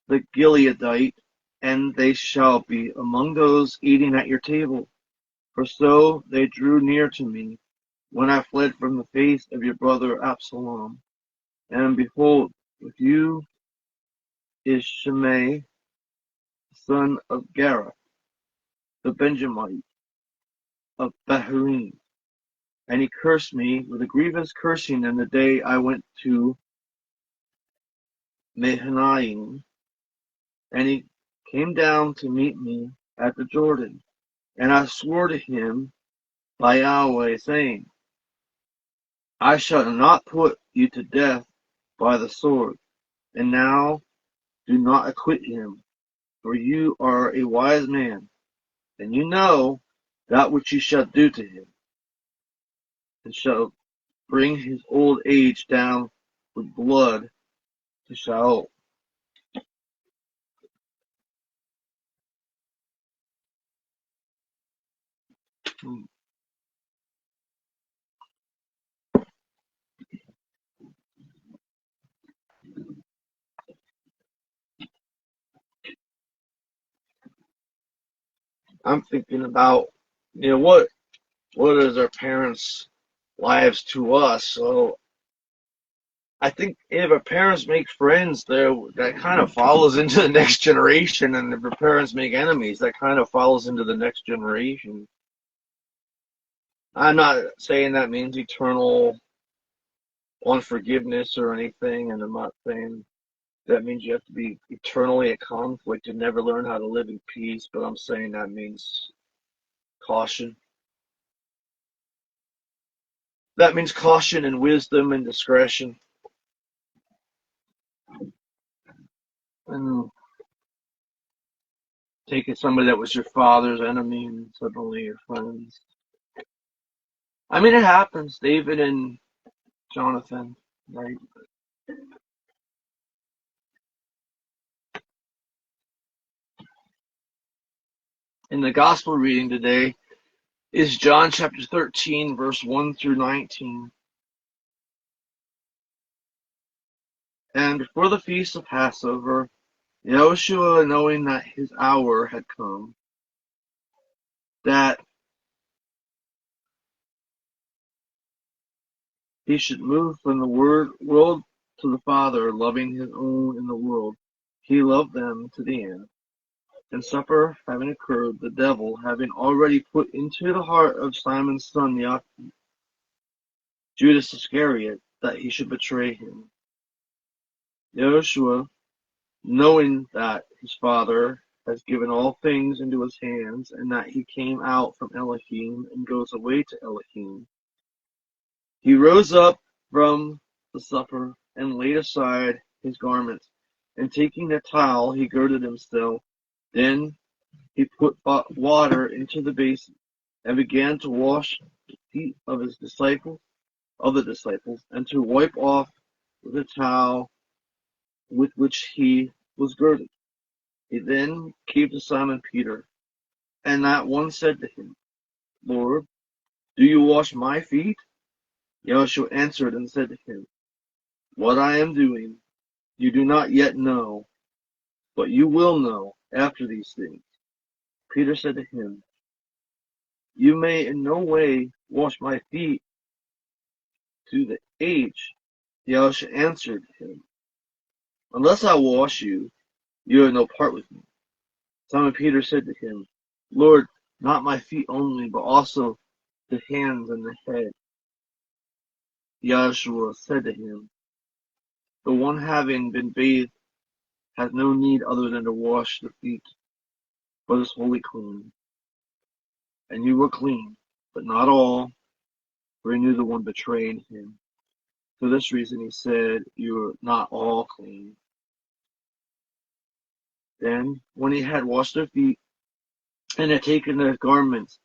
the Gileadite, and they shall be among those eating at your table. For so they drew near to me when I fled from the face of your brother Absalom. And behold, with you is Shimei, son of Gera, the Benjamite of Bahurim. And he cursed me with a grievous cursing in the day I went to Mahanaim, and he came down to meet me at the Jordan. And I swore to him by Yahweh, saying, I shall not put you to death by the sword. And now do not acquit him, for you are a wise man, and you know that which you shall do to him, and shall bring his old age down with blood to Sheol. I'm thinking about, what is our parents' lives to us? So I think if our parents make friends, that kind of follows into the next generation, and if our parents make enemies, that kind of follows into the next generation. I'm not saying that means eternal unforgiveness or anything, and I'm not saying that means you have to be eternally at conflict and never learn how to live in peace, but I'm saying that means caution. That means caution and wisdom and discretion. And Taking somebody that was your father's enemy and suddenly your friends. I mean, it happens. David and Jonathan, right? In the gospel reading today is John chapter 13, verse 1 through 19. And before the feast of Passover, Yahushua, knowing that his hour had come, that he should move from the world to the Father, loving his own in the world, he loved them to the end. And supper having occurred, the devil having already put into the heart of Simon's son Judas Iscariot, that he should betray him. Yahushua, knowing that his Father has given all things into his hands, and that he came out from Elohim and goes away to Elohim, he rose up from the supper and laid aside his garments, and taking a towel, he girded himself. Then he put water into the basin and began to wash the feet of the disciples, and to wipe off with the towel with which he was girded. He then came to Simon Peter, and that one said to him, Lord, do you wash my feet? Yeshua answered and said to him, what I am doing you do not yet know, but you will know after these things. Peter said to him, you may in no way wash my feet to the age. Yeshua answered him, unless I wash you, you have no part with me. Simon Peter said to him, Lord, not my feet only, but also the hands and the head. Yeshua said to him, the one having been bathed has no need other than to wash the feet, but is wholly clean. And you were clean, but not all, for he knew the one betraying him. For this reason he said, you are not all clean. Then, when he had washed their feet, and had taken their garments,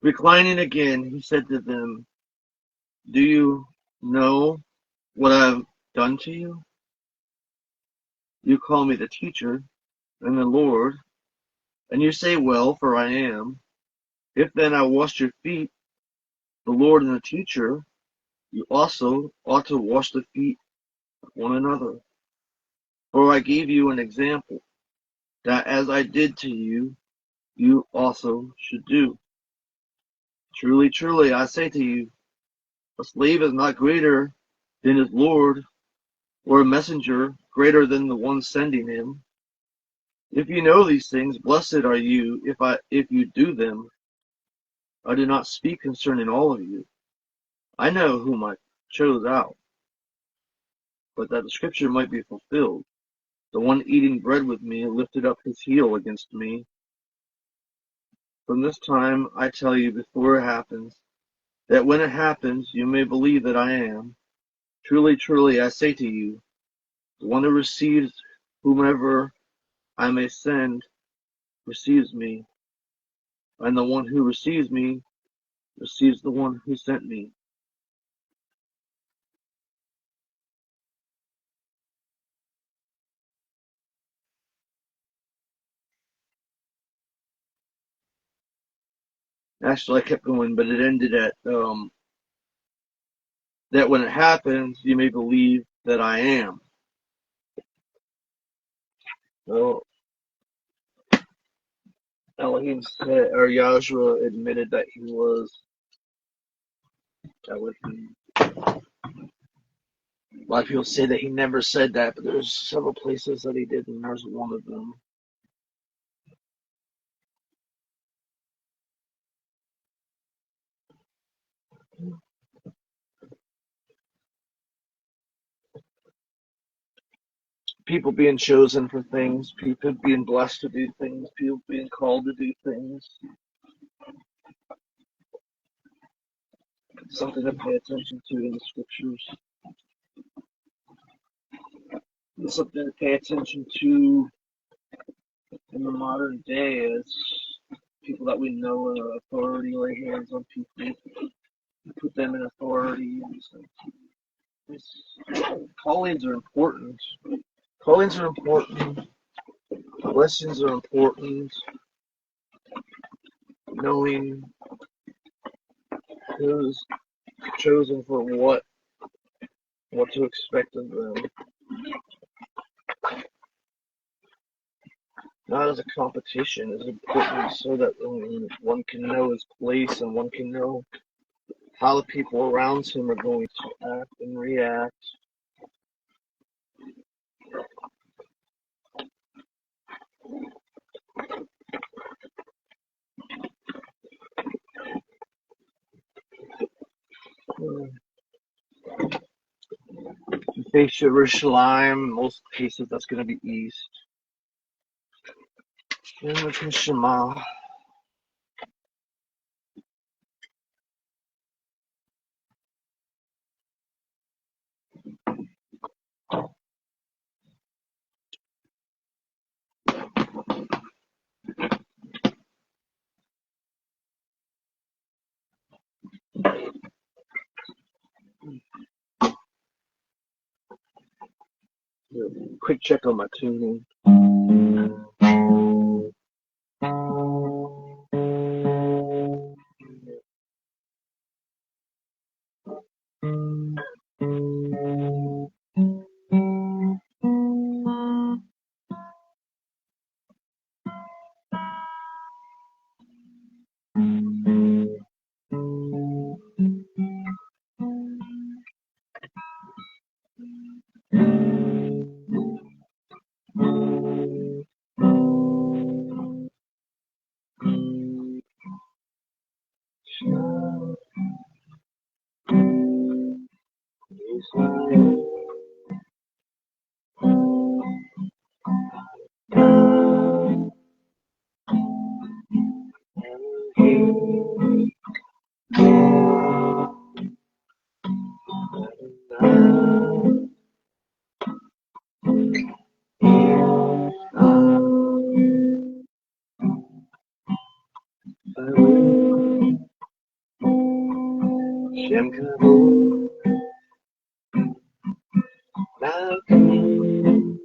reclining again, he said to them, do you know what I have done to you? You call me the teacher and the Lord, and you say, well, for I am. If then I washed your feet, the Lord and the teacher, you also ought to wash the feet of one another. For I gave you an example, that as I did to you, you also should do. Truly, truly, I say to you, a slave is not greater than his Lord, or a messenger greater than the one sending him. If you know these things, blessed are you if you do them. I do not speak concerning all of you. I know whom I chose out, but that the scripture might be fulfilled. The one eating bread with me lifted up his heel against me. From this time I tell you before it happens, that when it happens you may believe that I am. Truly, truly, I say to you, the one who receives whomever I may send receives me, and the one who receives me receives the one who sent me. Actually, I kept going, but it ended at that when it happens, you may believe that I am. So Elohim said, or Yahshua admitted that he was Elohim. A lot of people say that he never said that, but there's several places that he did, and there's one of them. People being chosen for things, people being blessed to do things, people being called to do things. Something to pay attention to in the scriptures. Something to pay attention to in the modern day as people that we know are authority, lay hands on people, put them in authority. Callings are important. Callings are important. Blessings are important. Knowing who's chosen for what to expect of them. Not as a competition, is important so that one can know his place and one can know how the people around him are going to act and react. You face Jerusalem, most cases that's going to be east. And we can Shema. Quick check on my tuning. Shem Kabul, Malcolm,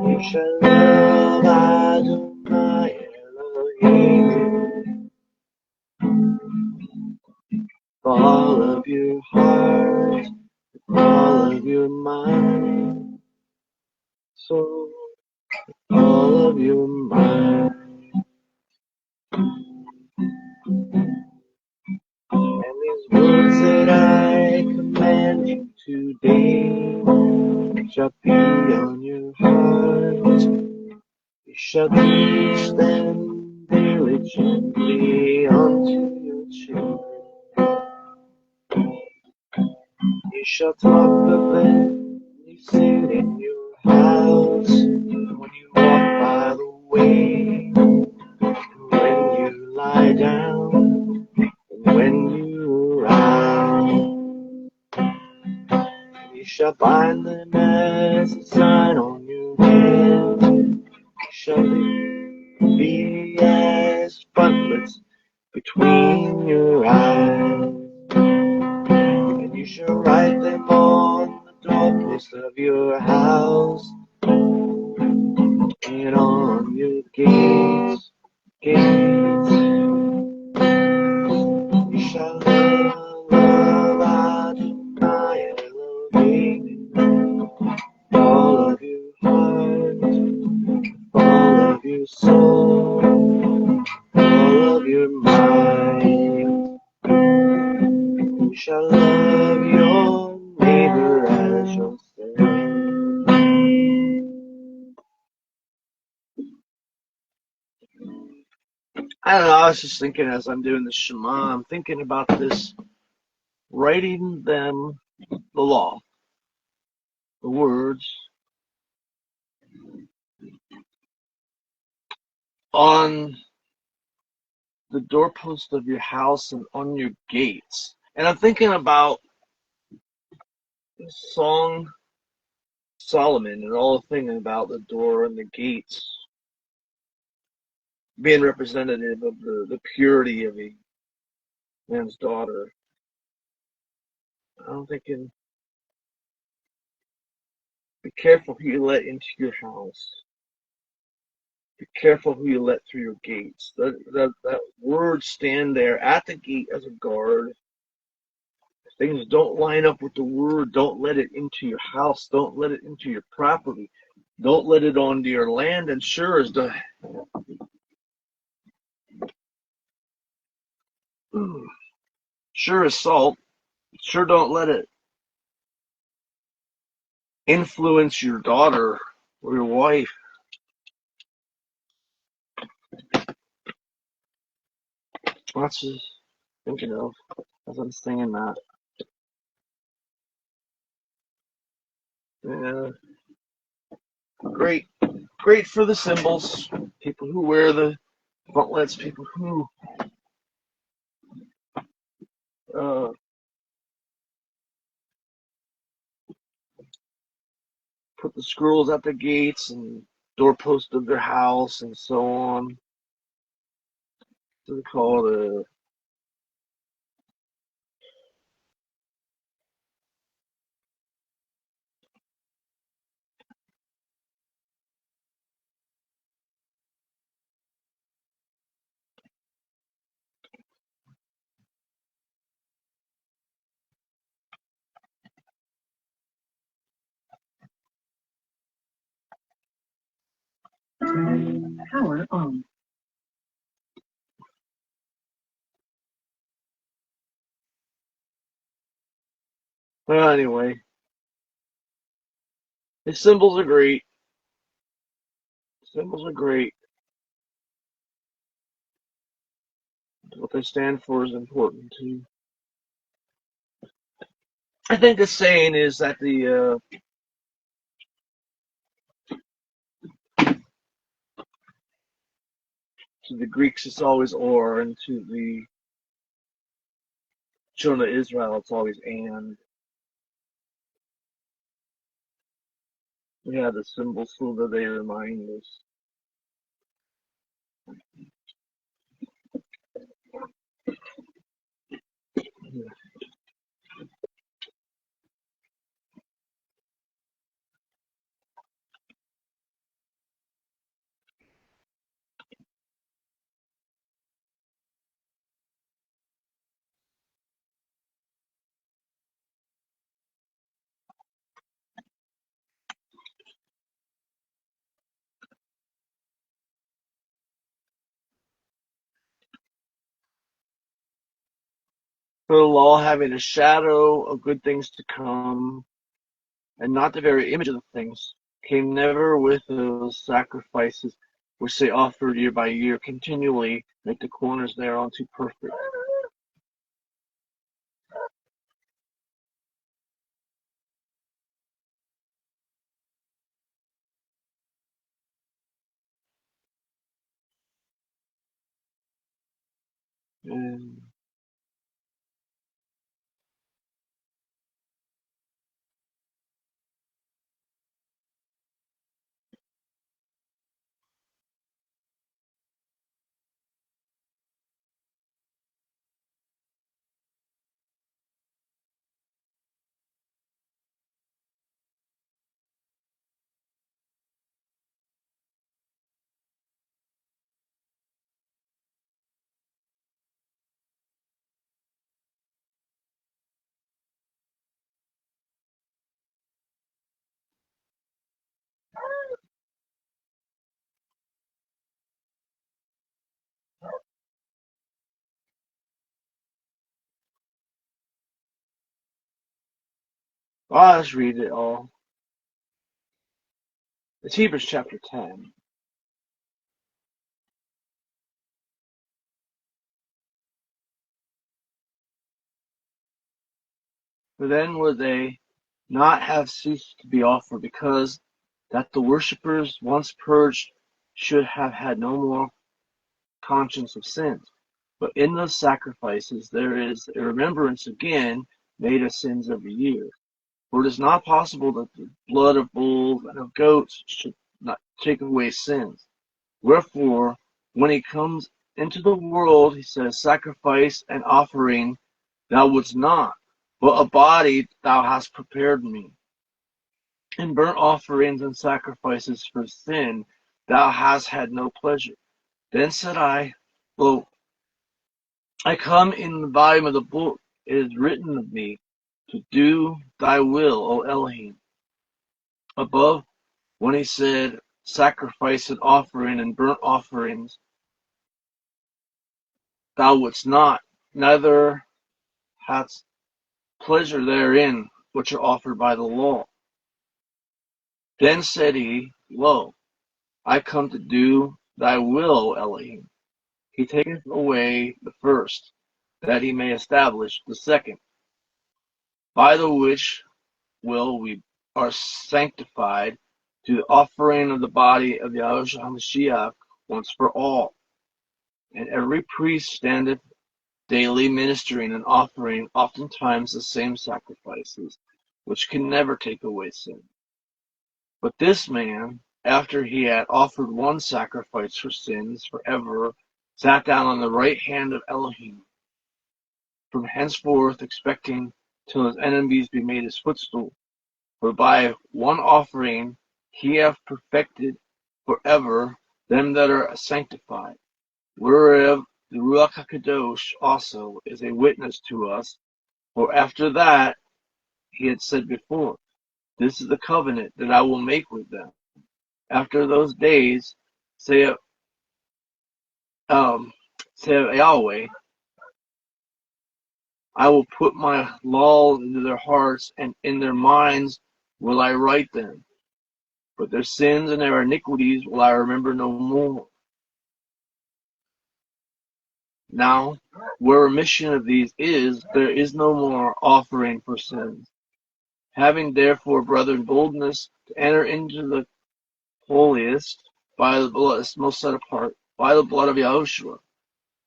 you shall love Adonai Elohim, all of your heart, all of your mind, soul, all of your mind. And these words that I command you today shall be on your heart. You shall teach them diligently unto your children. You shall talk of them when you sit in your house, and when you walk by the way, and when you lie down, and when you around. You shall bind them as a sign on your hand. You shall be as frontlets between your eyes. And you shall write them on the doorpost of your house and on your gates. You shall love Adonai Elohim, all of your heart, all of your soul, all of your mind. You shall love your neighbor as yourself. I don't know, I was just thinking as I'm doing the Shema, I'm thinking about this, writing them the law, the words, on the doorpost of your house and on your gates. And I'm thinking about the song Solomon and all the thinking about the door and the gates being representative of the purity of a man's daughter. I'm thinking, be careful who you let into your house. Be careful who you let through your gates. That word stand there at the gate as a guard. If things don't line up with the word, don't let it into your house. Don't let it into your property. Don't let it onto your land. And sure as salt, sure don't let it influence your daughter or your wife. That's just thinking of as I'm saying that. Yeah, great, great for the symbols. People who wear the frontlets, people who uh, put the scrolls at the gates and doorpost of their house and so on. What do they call it? Power on. Well, anyway, the symbols are great. Symbols are great. What they stand for is important too. I think the saying is that to the Greeks it's always or, and to the children of Israel it's always and. Yeah, the symbols so that they remind us. For the law having a shadow of good things to come, and not the very image of the things, came never with those sacrifices which they offered year by year continually, make the corners thereon too perfect. And I'll just read it all. It's Hebrews chapter 10. For then would they not have ceased to be offered, because that the worshippers once purged should have had no more conscience of sins. But in those sacrifices there is a remembrance again made of sins every year. For it is not possible that the blood of bulls and of goats should not take away sins. Wherefore, when he comes into the world, he says, sacrifice and offering thou wouldst not, but a body thou hast prepared me. In burnt offerings and sacrifices for sin thou hast had no pleasure. Then said I, Lo, I come in the volume of the book. It is written of me to do thy will, O Elohim. Above, when he said, sacrifice and offering and burnt offerings, thou wouldst not, neither hadst pleasure therein, which are offered by the law. Then said he, Lo, I come to do thy will, O Elohim. He taketh away the first, that he may establish the second, by the which will we are sanctified to the offering of the body of Yahushua HaMashiach once for all. And every priest standeth daily ministering and offering oftentimes the same sacrifices, which can never take away sin. But this man, after he had offered one sacrifice for sins forever, sat down on the right hand of Elohim, from henceforth expecting till his enemies be made his footstool. For by one offering he hath perfected forever them that are sanctified, whereof the Ruach HaKadosh also is a witness to us. For after that he had said before, this is the covenant that I will make with them. After those days, saith Yahweh, I will put my laws into their hearts, and in their minds will I write them. But their sins and their iniquities will I remember no more. Now, where remission of these is, there is no more offering for sins. Having therefore, brethren, boldness to enter into the holiest by the blood, most set apart, by the blood of Yahushua,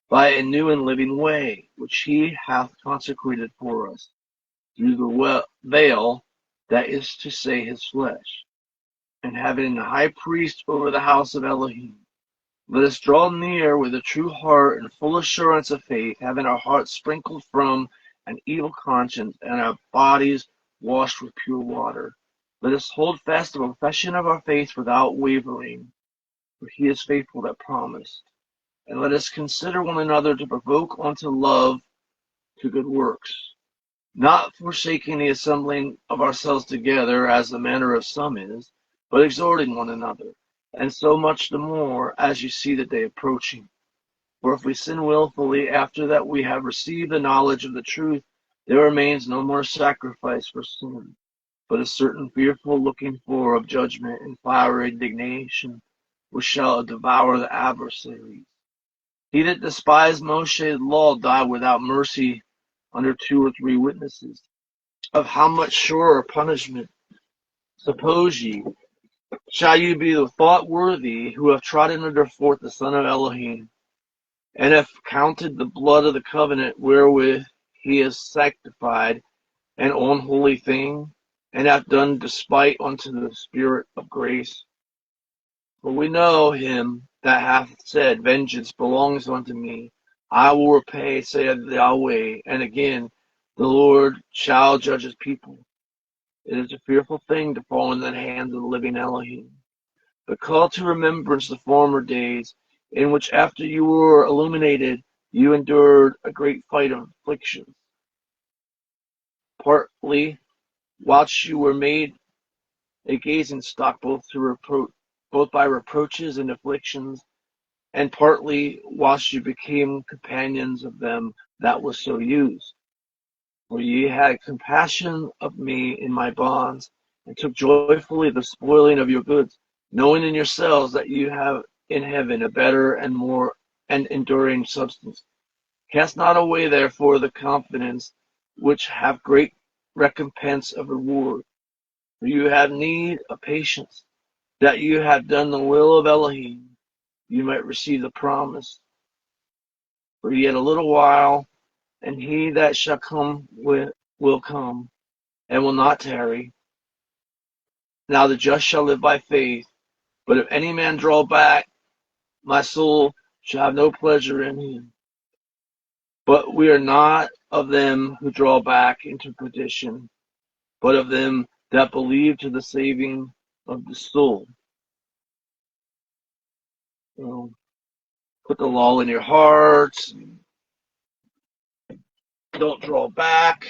by a new and living way, which he hath consecrated for us, through the veil, that is to say, his flesh, and having a high priest over the house of Elohim. Let us draw near with a true heart and full assurance of faith, having our hearts sprinkled from an evil conscience and our bodies washed with pure water. Let us hold fast the profession of our faith without wavering, for he is faithful that promised. And let us consider one another to provoke unto love to good works, not forsaking the assembling of ourselves together, as the manner of some is, but exhorting one another, and so much the more as you see the day approaching. For if we sin willfully after that we have received the knowledge of the truth, there remains no more sacrifice for sin, but a certain fearful looking for of judgment and fiery indignation, which shall devour the adversaries. He that despised Moshe's law died without mercy under 2 or 3 witnesses. Of how much surer punishment, suppose ye, shall you be thought worthy, who have trodden under foot the Son of Elohim, and have counted the blood of the covenant wherewith he is sanctified an unholy thing, and have done despite unto the Spirit of grace? For we know him that hath said, vengeance belongs unto me, I will repay, saith Yahweh. And again, the Lord shall judge his people. It is a fearful thing to fall in the hands of the living Elohim. But call to remembrance the former days, in which after you were illuminated, you endured a great fight of afflictions, partly whilst you were made a gazing stock both by reproaches and afflictions, and partly whilst you became companions of them that was so used. For ye had compassion of me in my bonds, and took joyfully the spoiling of your goods, knowing in yourselves that you have in heaven a better and more and enduring substance. Cast not away therefore the confidence, which have great recompense of reward. For you have need of patience, that you have done the will of Elohim, you might receive the promise. For yet a little while, and he that shall come will come, and will not tarry. Now the just shall live by faith. But if any man draw back, my soul shall have no pleasure in him. But we are not of them who draw back into perdition, but of them that believe to the saving of the soul. Put the law in your hearts. Don't draw back.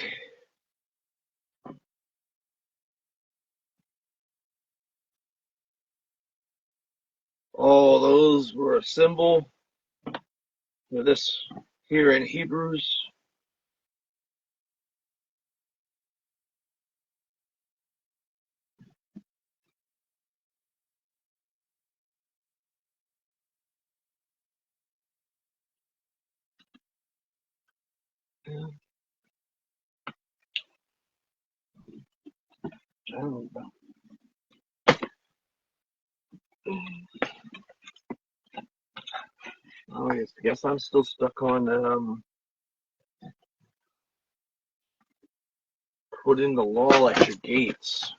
All those were a symbol for this here in Hebrews. Yeah. Oh, yes. I guess I'm still stuck on put in the law at your gates.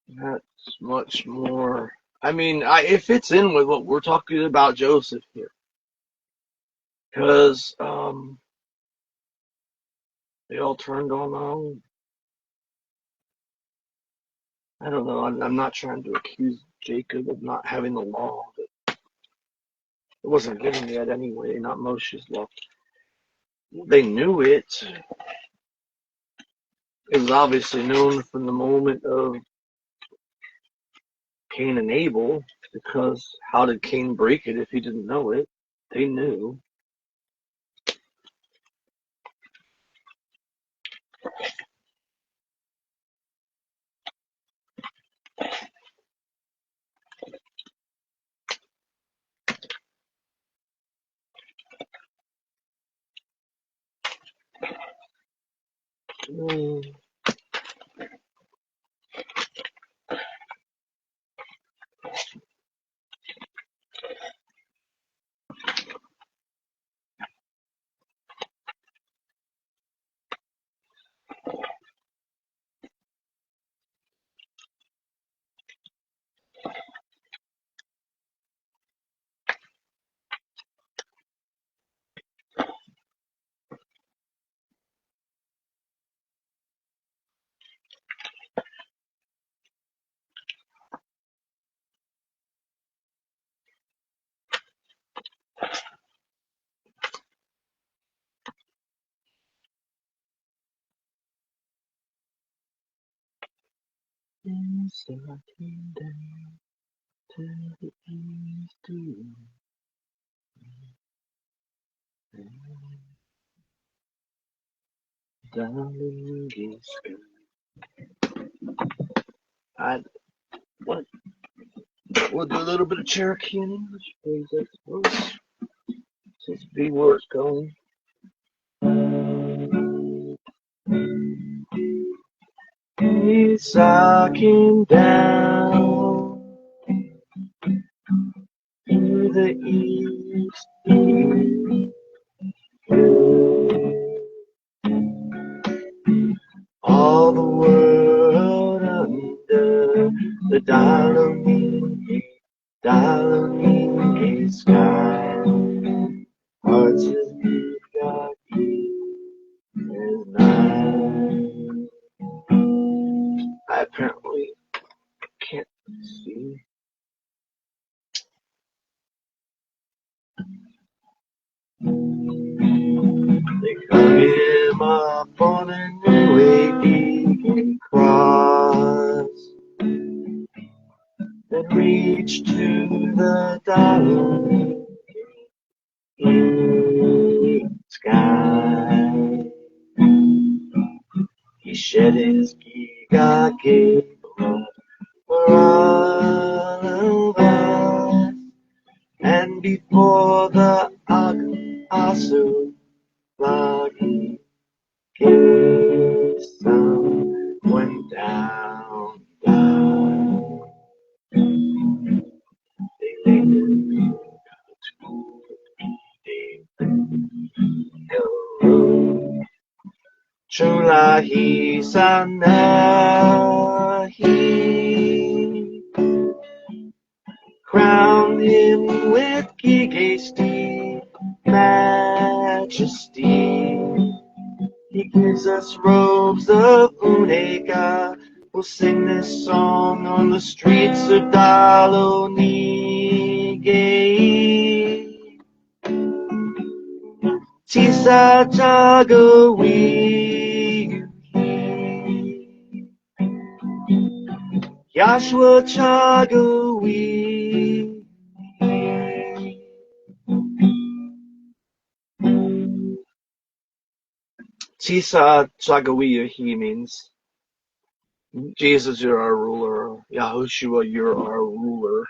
That's much more. I mean, it fits in with what we're talking about Joseph here, because they all turned on their own. I don't know. I'm not trying to accuse Jacob of not having the law, but it wasn't given yet anyway. Not Moshe's law. They knew it. It was obviously known from the moment of Cain and Abel, because how did Cain break it if he didn't know it? They knew. Mm. Yes, I came down to the east to darling is I what we'll do a little bit of Cherokee in English, please, I suppose. Seems to be where it's going. Yes, I came down to the east. All the world under the dialing sky. Hearts as big as mine. I apparently can't see. They hung him up on a new beacon cross that reached to the dying sky. He shed his gave blood for all of us, and before the Asu Lagi sun went down. Sulahi Sanahi. Crown him with Gigesti majesty. He gives us robes of Unega. We'll sing this song on the streets of Dalonige. Tisa Jagawi, Yashua Jagawi. Tisa Jagawi, he means Jesus, you're our ruler. Yahushua, you're our ruler.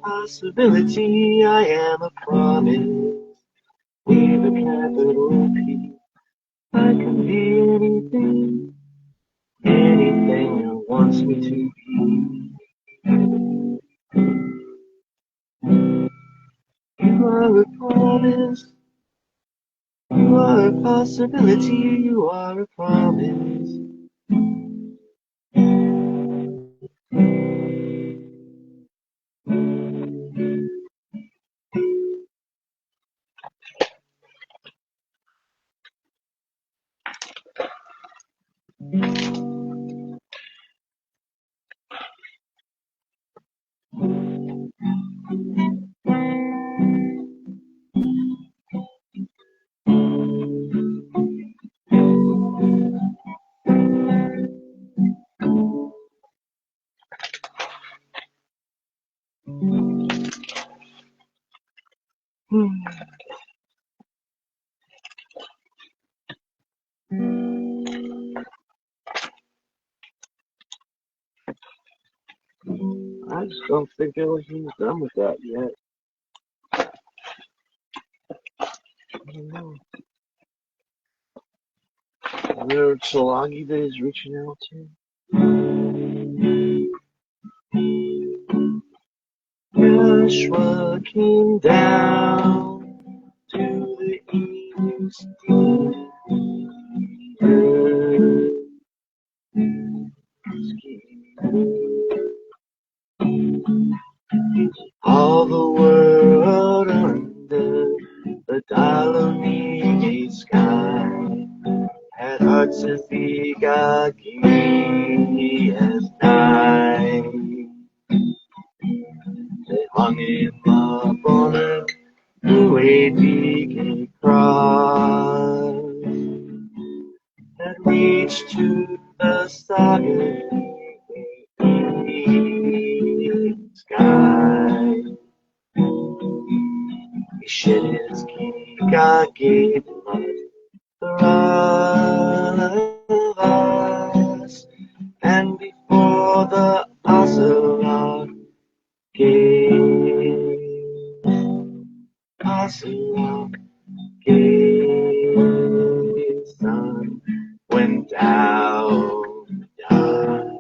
Possibility, I am a promise. With a capital P. I can be anything, anything it wants me to be. You are a promise. You are a possibility. You are a promise. I just don't think Elohim's done with that yet. I don't know. Is there a Chalagi that he's reaching out to? Joshua came down to the east. All the world under the Dalonigi sky had hearts as Igagi as night. They hung him up on a Uedike cross that reached to the starry sky. He shed his Gigagi blood for all of us, and before the Ocelot gave his son went down to die.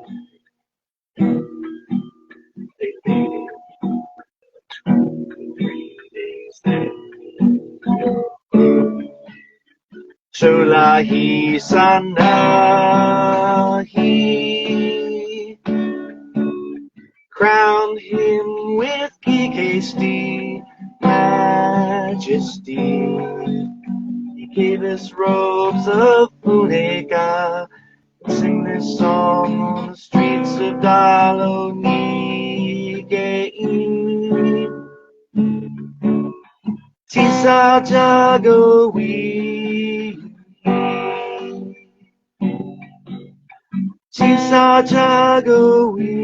They laid him 2-3 days there. Sulahi Sanahi, crowned him with Gigesti majesty. He gave us robes of Unega. Sing this song on the streets of Dalonige. Tisa Sisatagowi, Sisatagowi,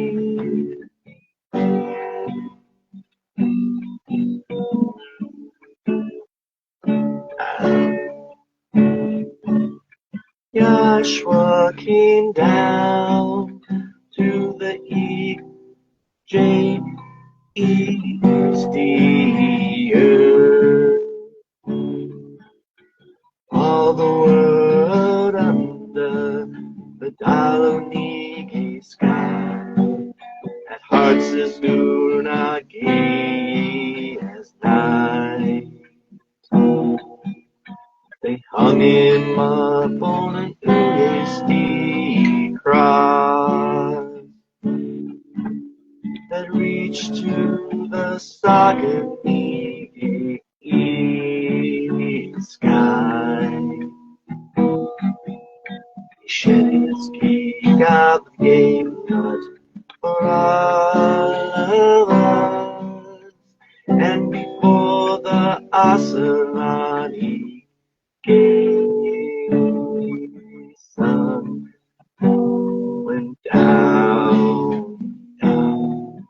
Joshua came down to the earth. All the world under the Dalonigi sky, at hearts as Luna gay as night. They hung him up on an hasty cross that reached to the Saganigi sky. He shed his king out the game not for all of us, and before the Asarani sun went down, down.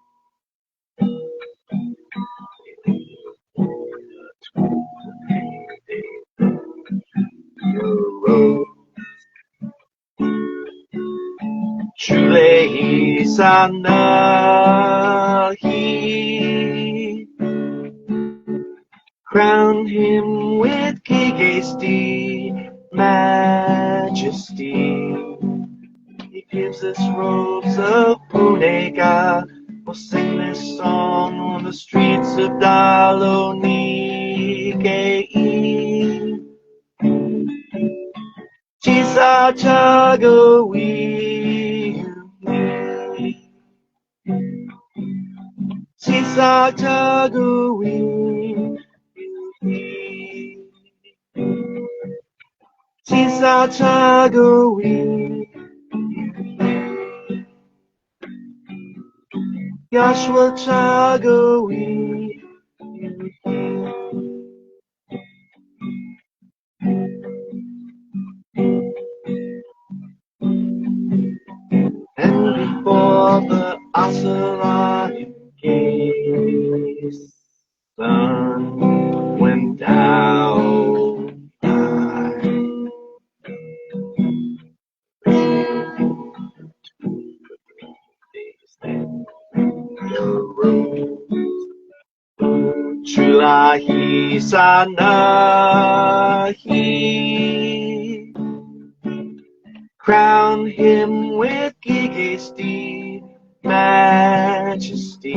Truly he crowned him with hasty majesty. He gives us robes of Punega. We'll sing this song on the streets of Dalonigi. Chisachagawi, Chisachagawi, Chisachagawi, Joshua Chagawi. And before the Asarani sun went down, Chulahi Sanahi crown him with hasty majesty.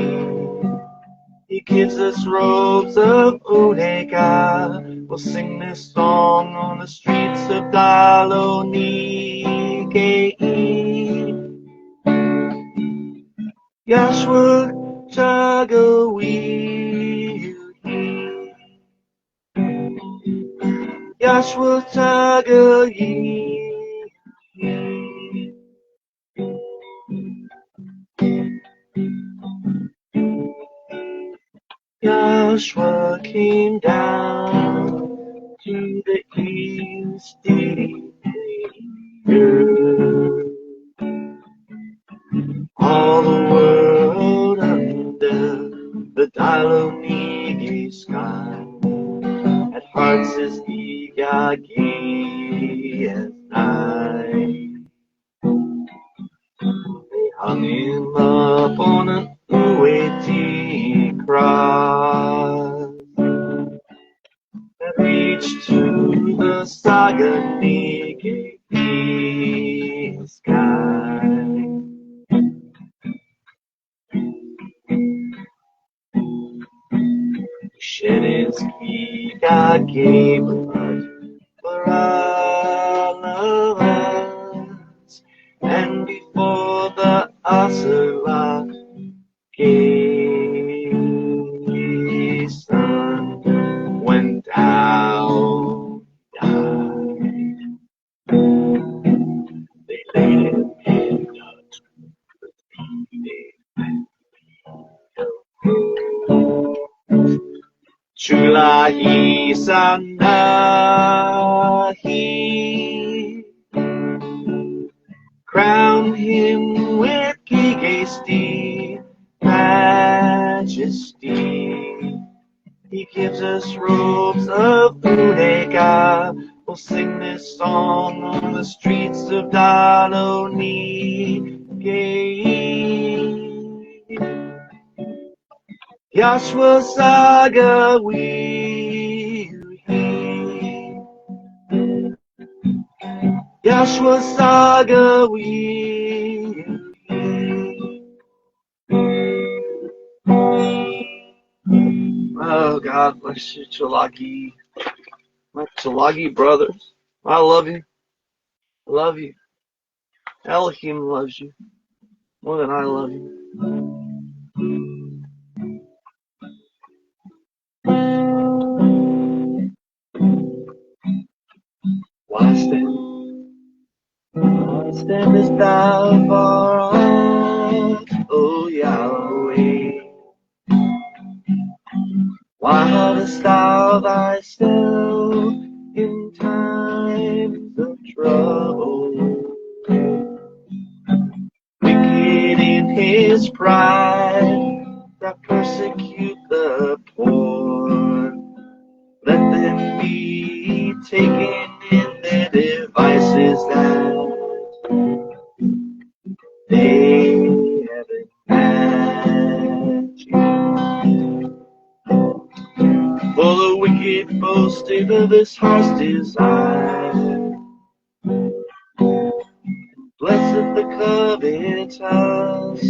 He gives us robes of Unega. We'll sing this song on the streets of Dalonigi. Yashua Chagawi, Yashua Chagawi. Joshua came down to the eastern earth. All the world under the Dalonigi sky, at hearts as eager gay as night. They hung him up on an Ueti cross that reached to the Saganigi sky. Shed his God gave blood for all of us, and before the Asura sun went down, died. They laid him in Shulahi Sanahi. Crown him with Gigasty majesty. He gives us robes of Unega. We'll sing this song on the streets of Daloni. Yashua Saga we Yashua Saga we Oh, God bless you, Chalagi. My Chalagi brothers. I love you. I love you. Elohim loves you more than I love you. Why standest thou far off, O Yahweh? Why hidest thou thyself in times of trouble? Wicked in his pride, that persecute the poor. Let them be taken in their devices that they have imagined. For the wicked boasted of his heart's desire. Blessed the covetous,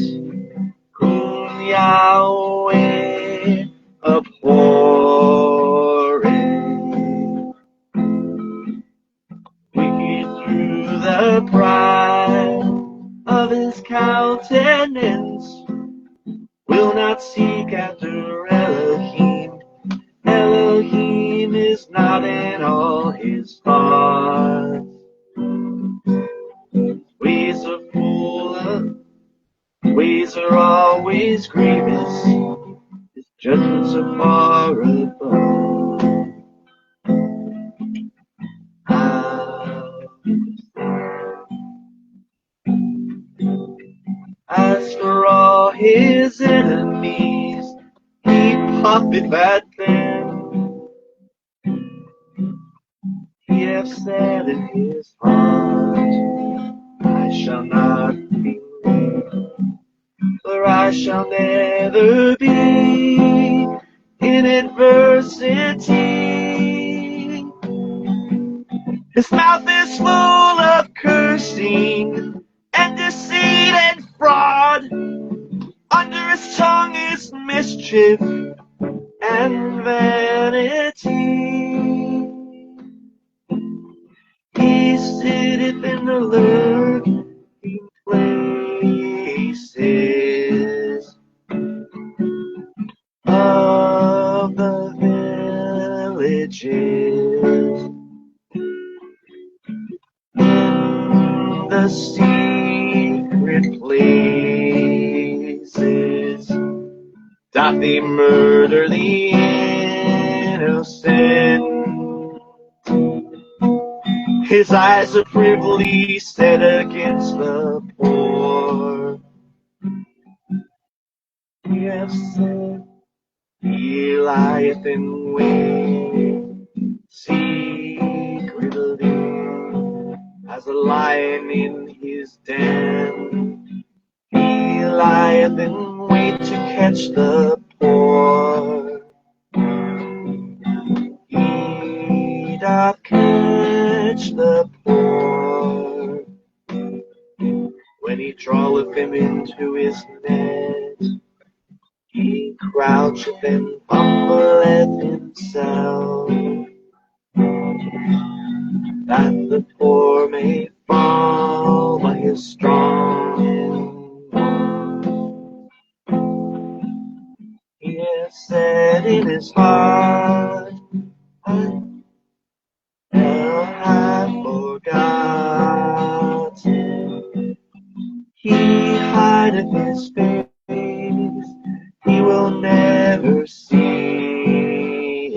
whom Yahweh abhorreth. Wicked through the pride of his countenance will not seek after Elohim. Elohim is not in all his thoughts. Ways are full of, ways are always grievous. His judgments are far above. As for all his enemies, he puffeth at them. He hath said in his heart, I shall not be moved, for I shall never be in adversity. His mouth is full of cursing and deceit and fraud. Under his tongue is mischief and vanity. He sitteth in the lurking places of the villages. In the secret places doth he murder the innocent. His eyes are privily set against the poor. He hath said, he lieth in wait secretly, as a lion in his den. He lieth in wait to catch the poor. He doth catch the poor when he draweth him into his net. He croucheth and humbleth himself, that the poor may fall by his strong arm. He hath said in his heart, I have forgotten. He hideth his face, he will never see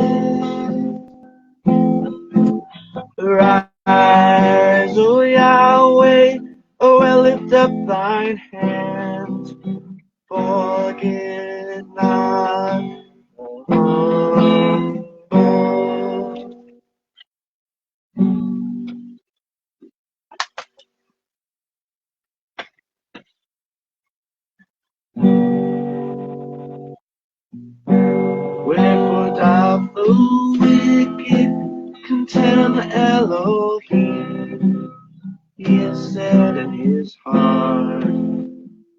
Wherefore doth the wicked contemn Elohim? He has said in his heart,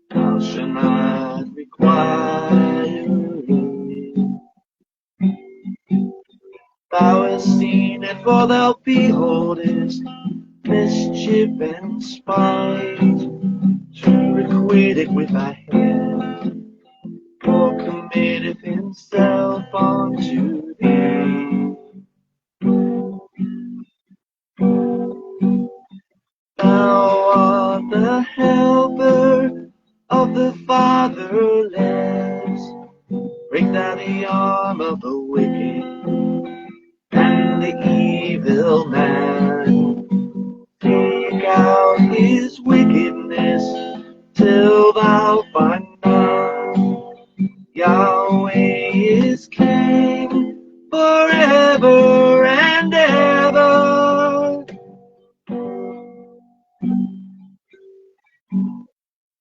thou shalt not require it. Thou hast seen it, for thou beholdest mischief and spite, to requite it with thy hand, or committeth himself unto thee. Thou art the helper of the fatherless. Break thou the arm of the wicked and the evil man. Take out his wickedness till thou find none. Yahweh is King forever and ever.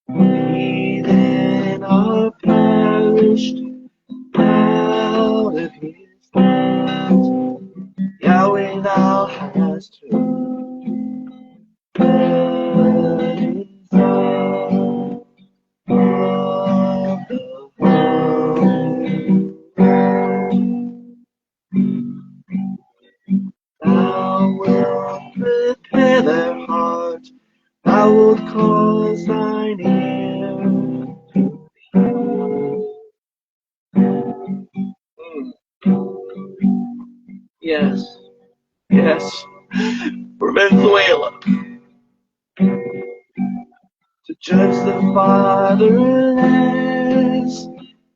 Heathen are perished out of his land. Yahweh, thou hast heard. That is all of the Thou wilt prepare their heart, thou wilt cause thine ear to hear. Yes, yes, for Venezuela, to judge the fatherless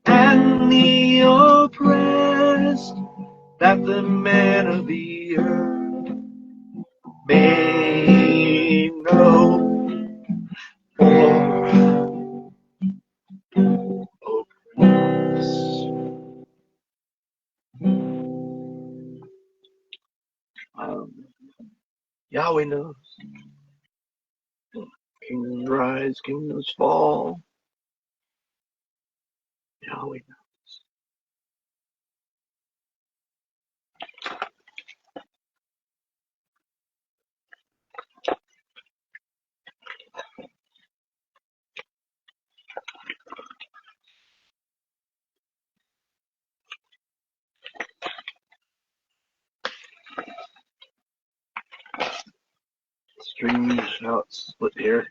and the oppressed, that the men of the earth may know or oppress. Yahweh knows. Kingdoms rise, kingdoms fall. Yahweh knows. Strange how it's split here.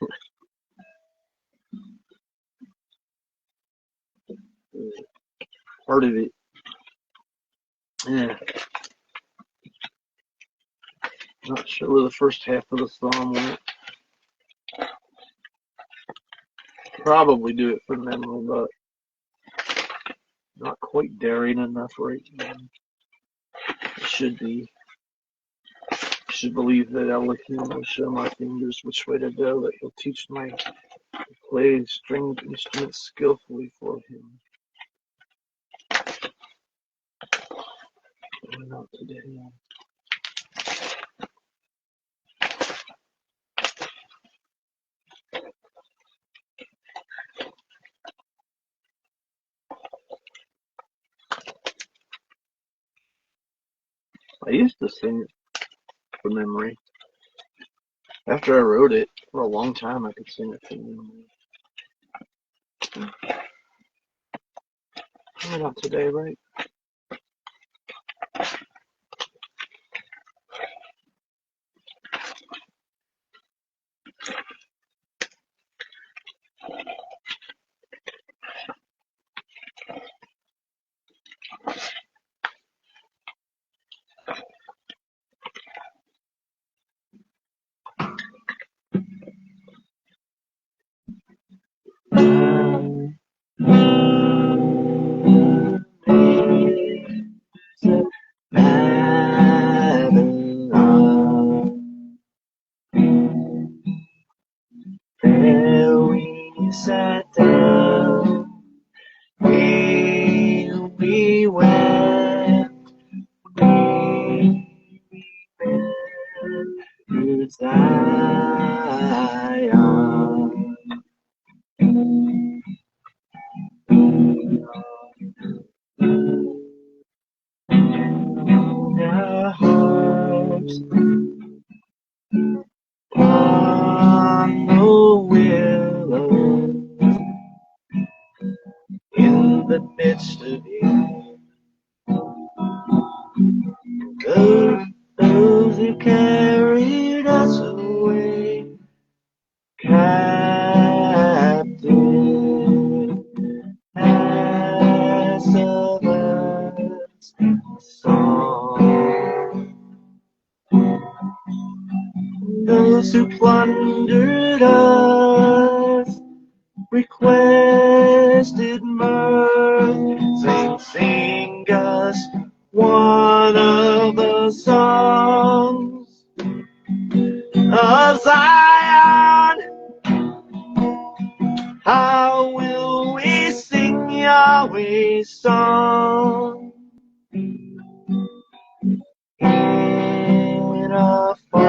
Part of it. Yeah. Not sure where the first half of the psalm went. Probably do it from memory, but not quite daring enough right now. It should be. I should believe that Elohim will show my fingers which way to go, that he'll teach my play stringed instruments skillfully for him. But not today. I used to sing it from memory. After I wrote it, for a long time I could sing it from memory. Probably not today, right? There we sat down, we wept, we went to Zion. the midst of it. Those who carried us away captive as of us song. Those who plundered us requested mirth, sing us one of the songs of Zion. How will we sing Yahweh's song in a foreign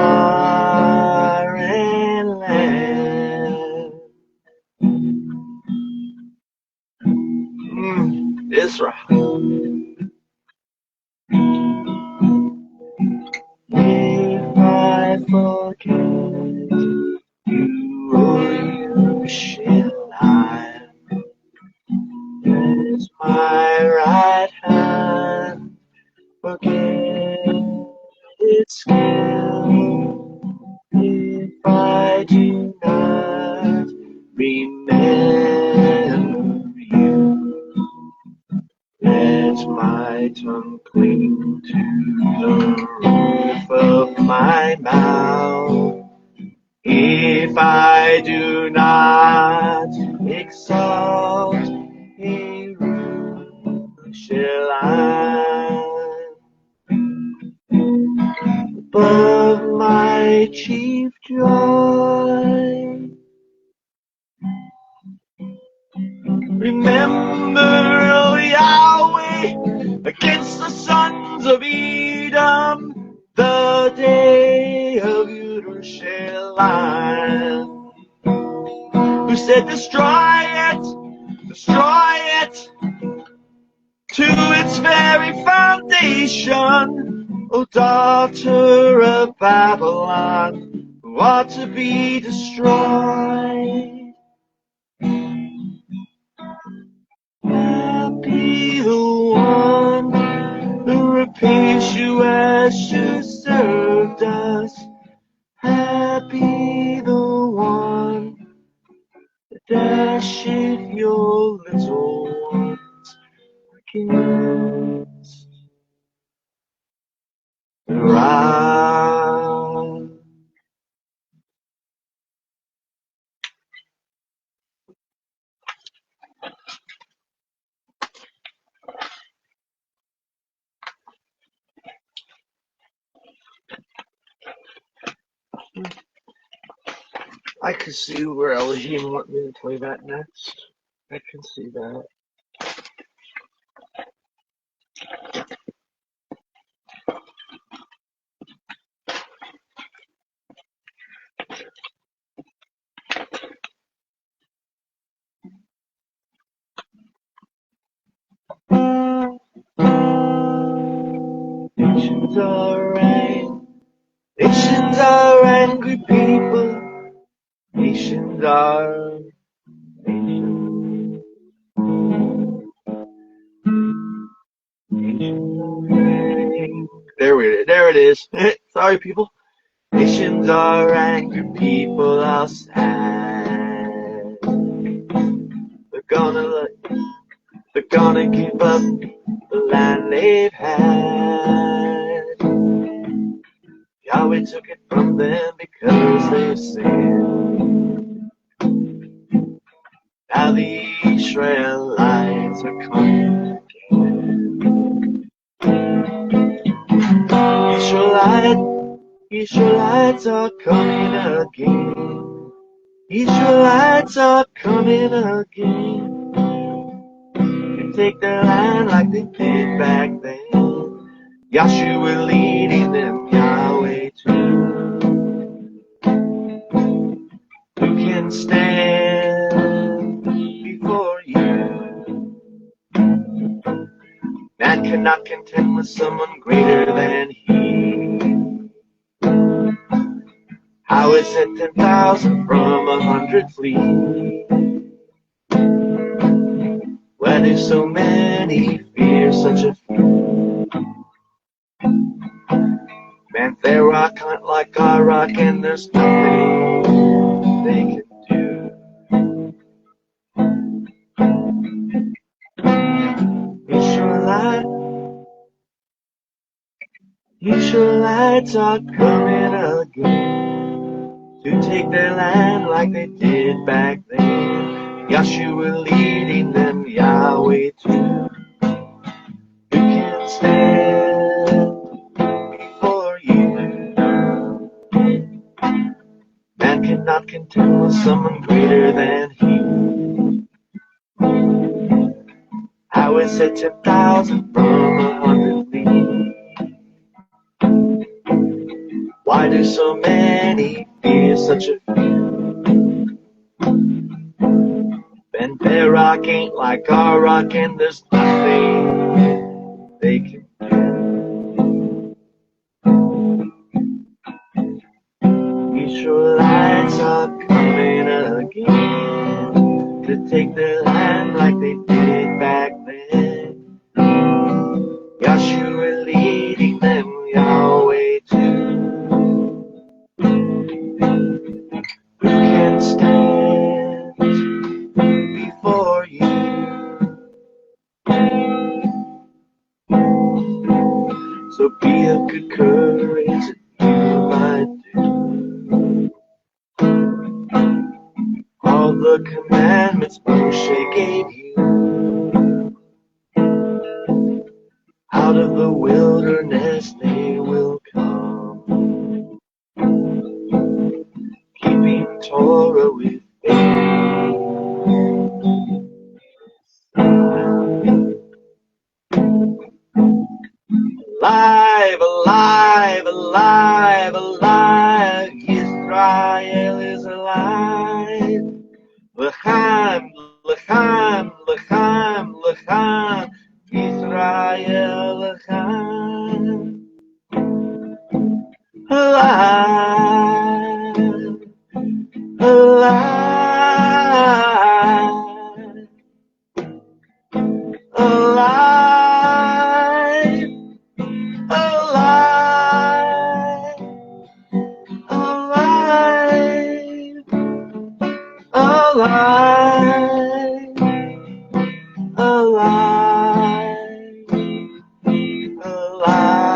land? Israel. If I forget you, you shall I. As my right hand forget its skill, if I do not remember you, let my tongue cling to the roof of my mouth. If I do not exalt shall I above my chief joy. Remember, O Yahweh, against the sons of Edom, the day of Yerushalayim, who said, destroy it to its very foundation, O daughter of Babylon, who ought to be destroyed. Happy the one who repays you as you served us. Happy the one that dasheth your little ones against the rock. I can see where Elohim want me to play that next. I can see that. Nations are angry people. Nations are nations. There it is. Sorry, people. Nations are angry people outside. They're gonna give up the land they've had. Yahweh took it from them because they've sinned. Now the Israelites are coming again. Israelites are coming again. Israelites are coming again. To take their land like they did back then. Yahshua leading them, Yahweh too. Who can stand before you? Man cannot contend with someone greater than he. How is it 10,000 from 100 flee? Let Why do so many fear such a few? Man, they rock like I rock, and there's nothing they can do. Israelites are coming again to take their land like they did back then. Yahshua leading them, Yahweh too. Who can stand before you? Man cannot contend with someone greater than he. How is it 10,000 from 100 feet? Why do so many fear such a few? Ben Rock ain't like our rock, and there's nothing they can do. Israelites are coming again to take their land like they did back then. Yahshua leading them, Yahweh too. Who can stand before you? So be of good courage, and you might do all the commandments Moshe gave you. Out of the wilderness they will come, keeping Torah with faith. Alive, alive, alive, alive, Israel is alive. L'chaim, l'chaim, l'chaim, l'chaim, Israel l'chaim. Alive, alive, alive, alive, alive, alive, alive, alive.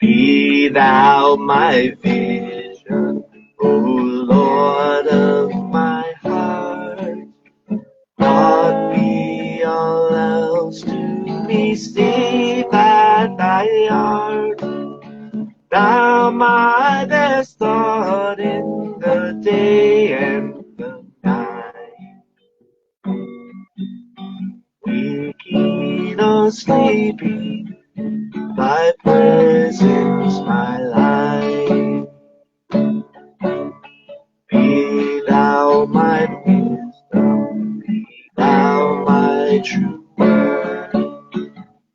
Be thou my vision, O Lord of my heart. Not be all else to me, save that thy art. Thou my best thought in the day and the night. Waking or sleeping, thy presence my life. Be thou my wisdom, be thou my true word.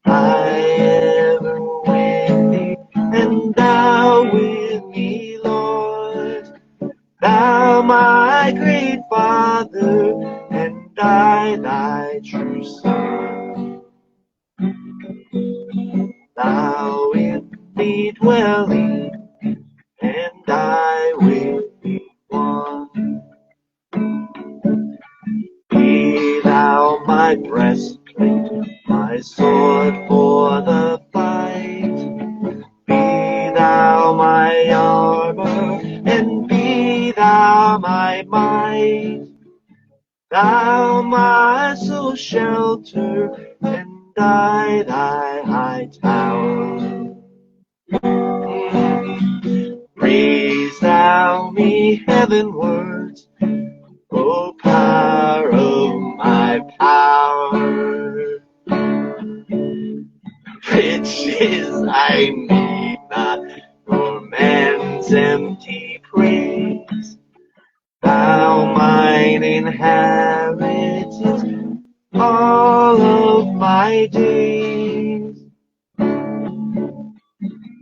I ever with thee, and thou with me, Lord. Thou my great Father, and I thy true Son. Thou in me dwelling, and I with thee one. Be thou my breastplate, my sword for the fight. Be thou my armor, and be thou my might. Thou my soul shelter, and I thy high tower. Raise thou me heavenwards, O power of my power. riches I need not, nor man's empty praise. Thou mine inheritance all of my days.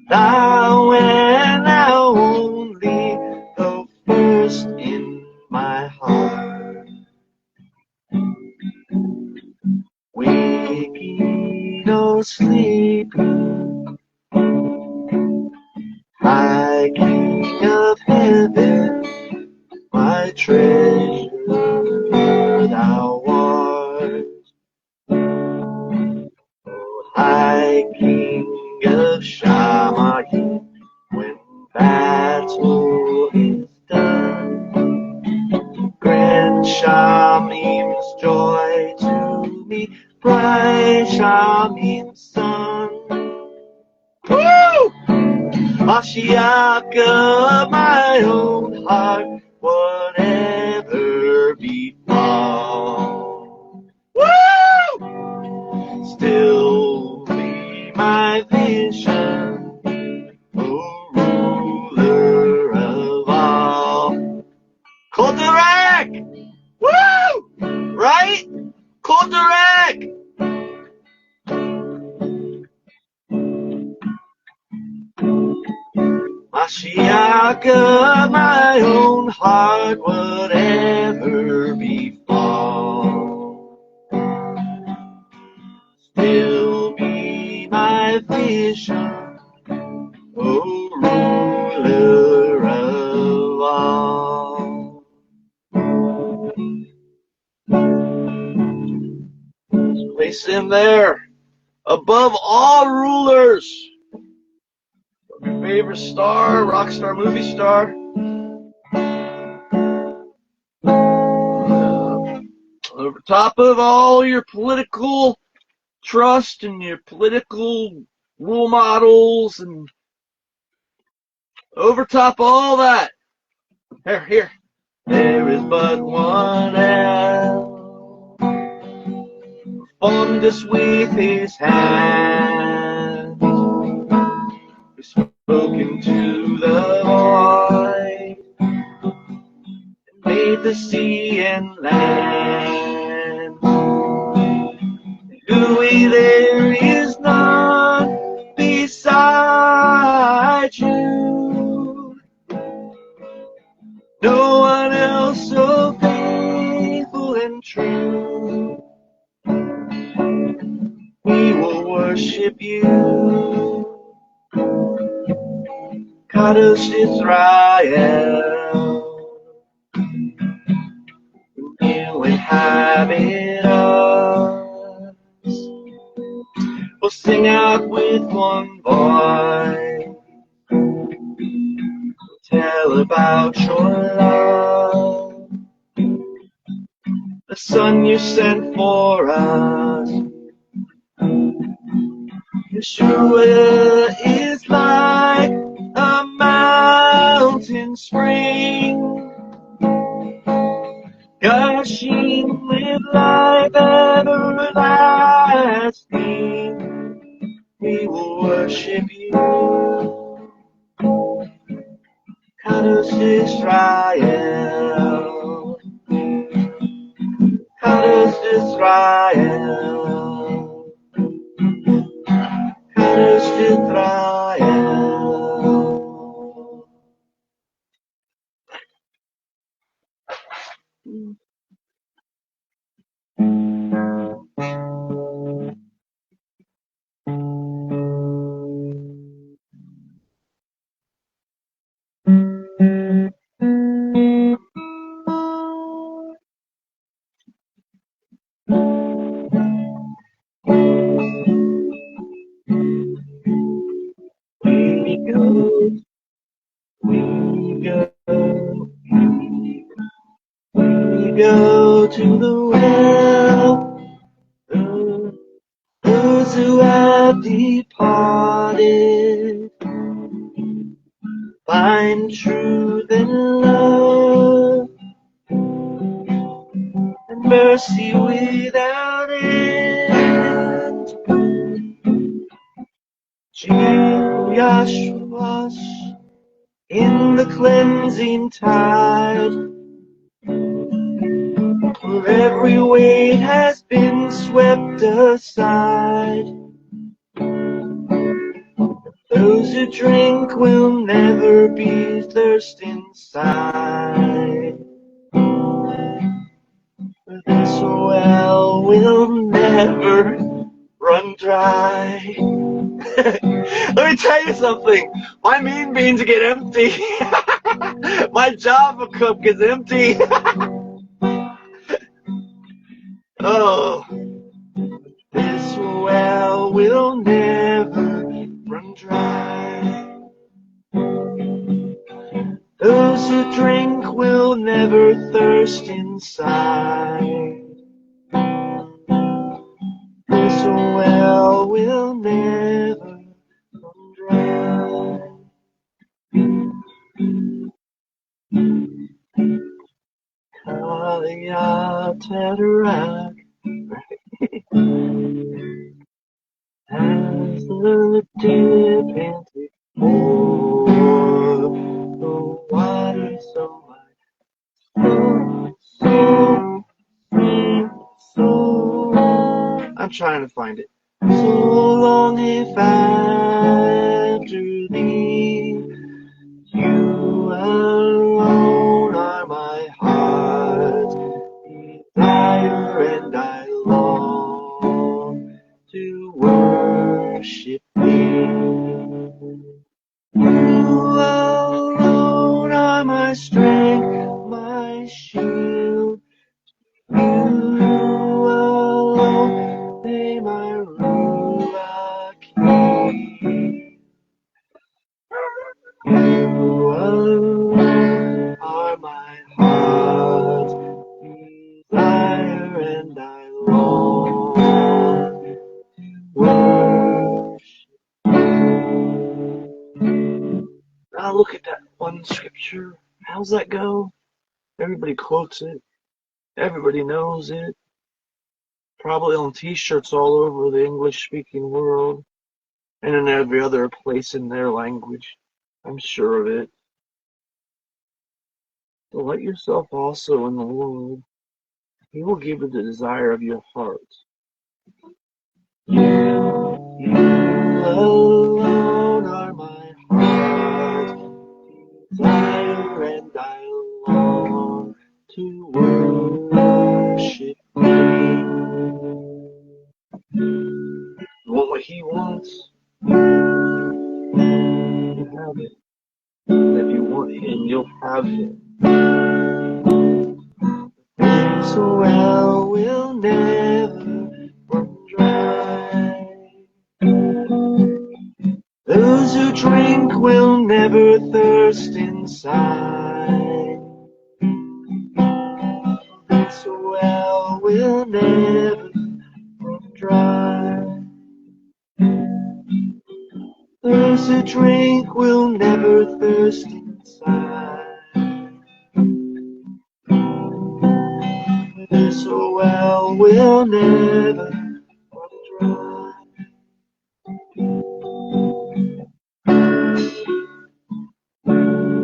Thou and thou only, though first in my heart. Waking or sleeping, High King of heaven, my treasure thou art. O High King of Shamayim, when battle is done, grant Shamim's joy to me, bright Shamim's sun. Woo! Mashiach of my own heart, whatever befall. Woo! Still be my vision, O ruler of all. Kol Derek! Woo! Right? Kol Derek! Mashiach of my own heart, whatever befall, still be my vision, O ruler of all. Place him there, above all rulers. Your favorite star, rock star, movie star. Over top of all your political trust and your political role models, and over top of all that, here, there is but one L, formed us with his hand, who's spoken to the void, and made the sea and land. Gooey, there is none beside you, no one else so faithful and true. We will worship you, Kadosh Israel. You inhabit us. We'll sing out with one voice, we'll tell about your love, the Son you sent for us. Yeshua is like a mountain spring, gushing with life everlasting. We will worship you, Kadosh Israel, Kadosh Israel, Kadosh Israel. We go to the well, those who have departed, find truth and love, and mercy without end. Yahshua in the cleansing tide, where every weight has been swept aside. Those who drink will never be thirsty inside. For this well will never run dry. Let me tell you something. My mean beans get empty. My Java cup gets empty. Oh, this well will never run dry. Those who drink will never thirst inside. This well will never run dry. Kaya Tederac as the deer panted for the water, so my soul, soul. I'm trying to find it. So long if after thee, you alone are my heart's desire, and I long to worship thee. You alone are my strength, my shield. You alone, they my ruach keep. You alone are my heart's desire, and I long to worship. Now look at that one scripture. How's that go? Everybody quotes it. Everybody knows it. Probably on t-shirts all over the English-speaking world. And in every other place in their language. I'm sure of it. Delight yourself also in the Lord. He will give you the desire of your heart. You alone are my heart's desire, and I long to worship thee. You want what he wants? You have it. And if you want him, you'll have him. This well will never run dry. Those who drink will never thirst inside. This well will never run dry. Those who drink will never thirst inside. This well will never run dry.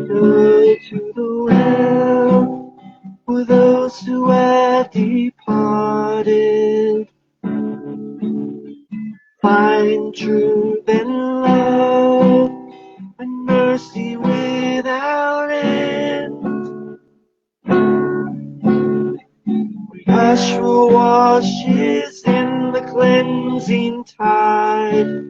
Go to the well with those who have departed. Find truth and love and mercy without end. Yahshua washes in the cleansing tide,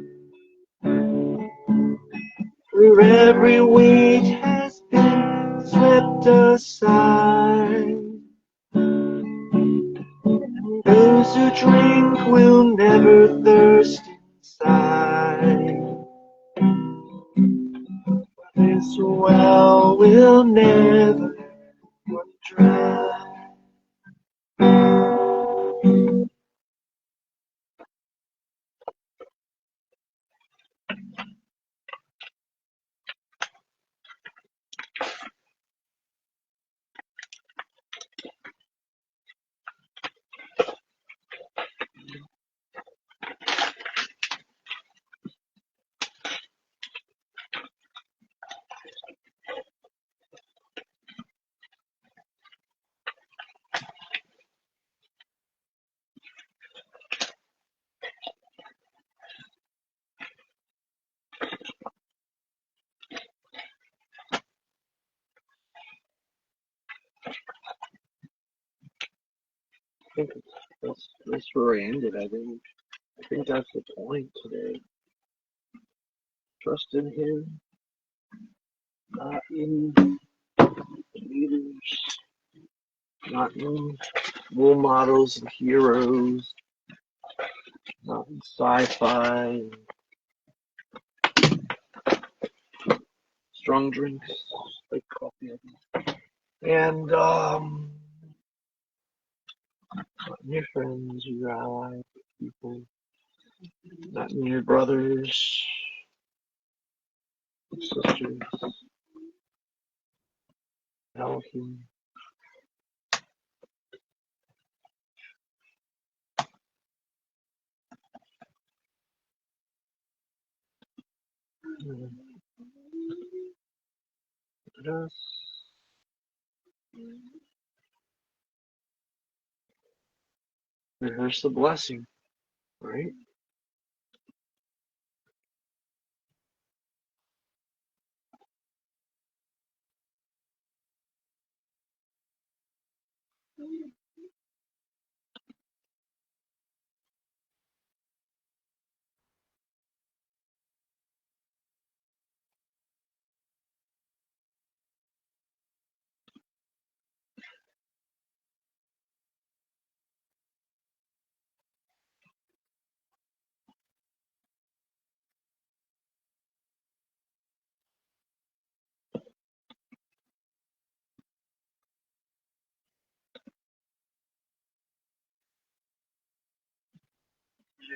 where every weight has been swept aside. And those who drink will never thirst inside. This well will never run dry. think that's where I ended. I think that's the point today. Trust in Him, not in leaders, not in role models and heroes, not in sci-fi and strong drinks like coffee. And not in your friends, your allies, people, not in your brothers, sisters, Elohim. Let us rehearse the blessing, right?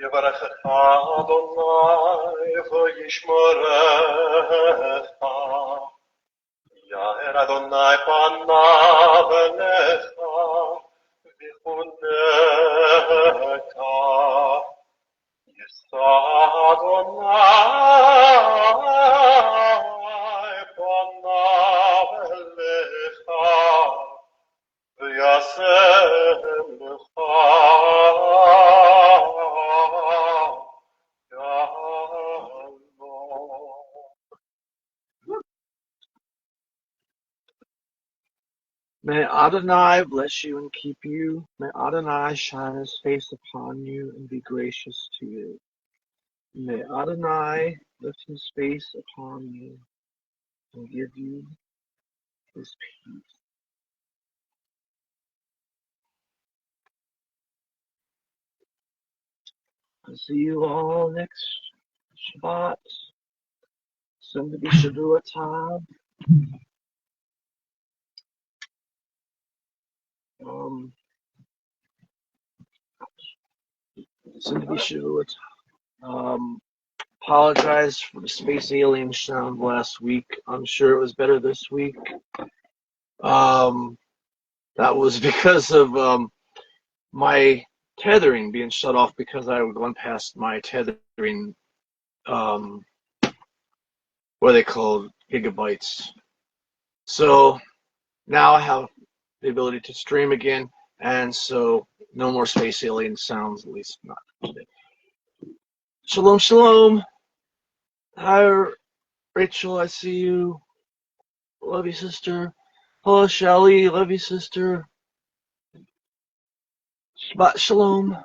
יברכך אדוני וישמרך, יאר אדוני פניו אליך ויחונך, יישא אדוני פניו אליך וישם לך May Adonai bless you and keep you. May Adonai shine his face upon you and be gracious to you. May Adonai lift his face upon you and give you his peace. I'll see you all next Shabbat. Soon to be Shavua time. Soon to be Shavua time. Apologize for the space alien sound last week. I'm sure it was better this week. That was because of my tethering being shut off because I was going past my tethering, what are they called, gigabytes. So now I have the ability to stream again, and so no more space alien sounds, at least not today. Shalom, shalom. Hi, Rachel, I see you. Love you, sister. Hello, Shelly. Love you, sister. Shabbat shalom.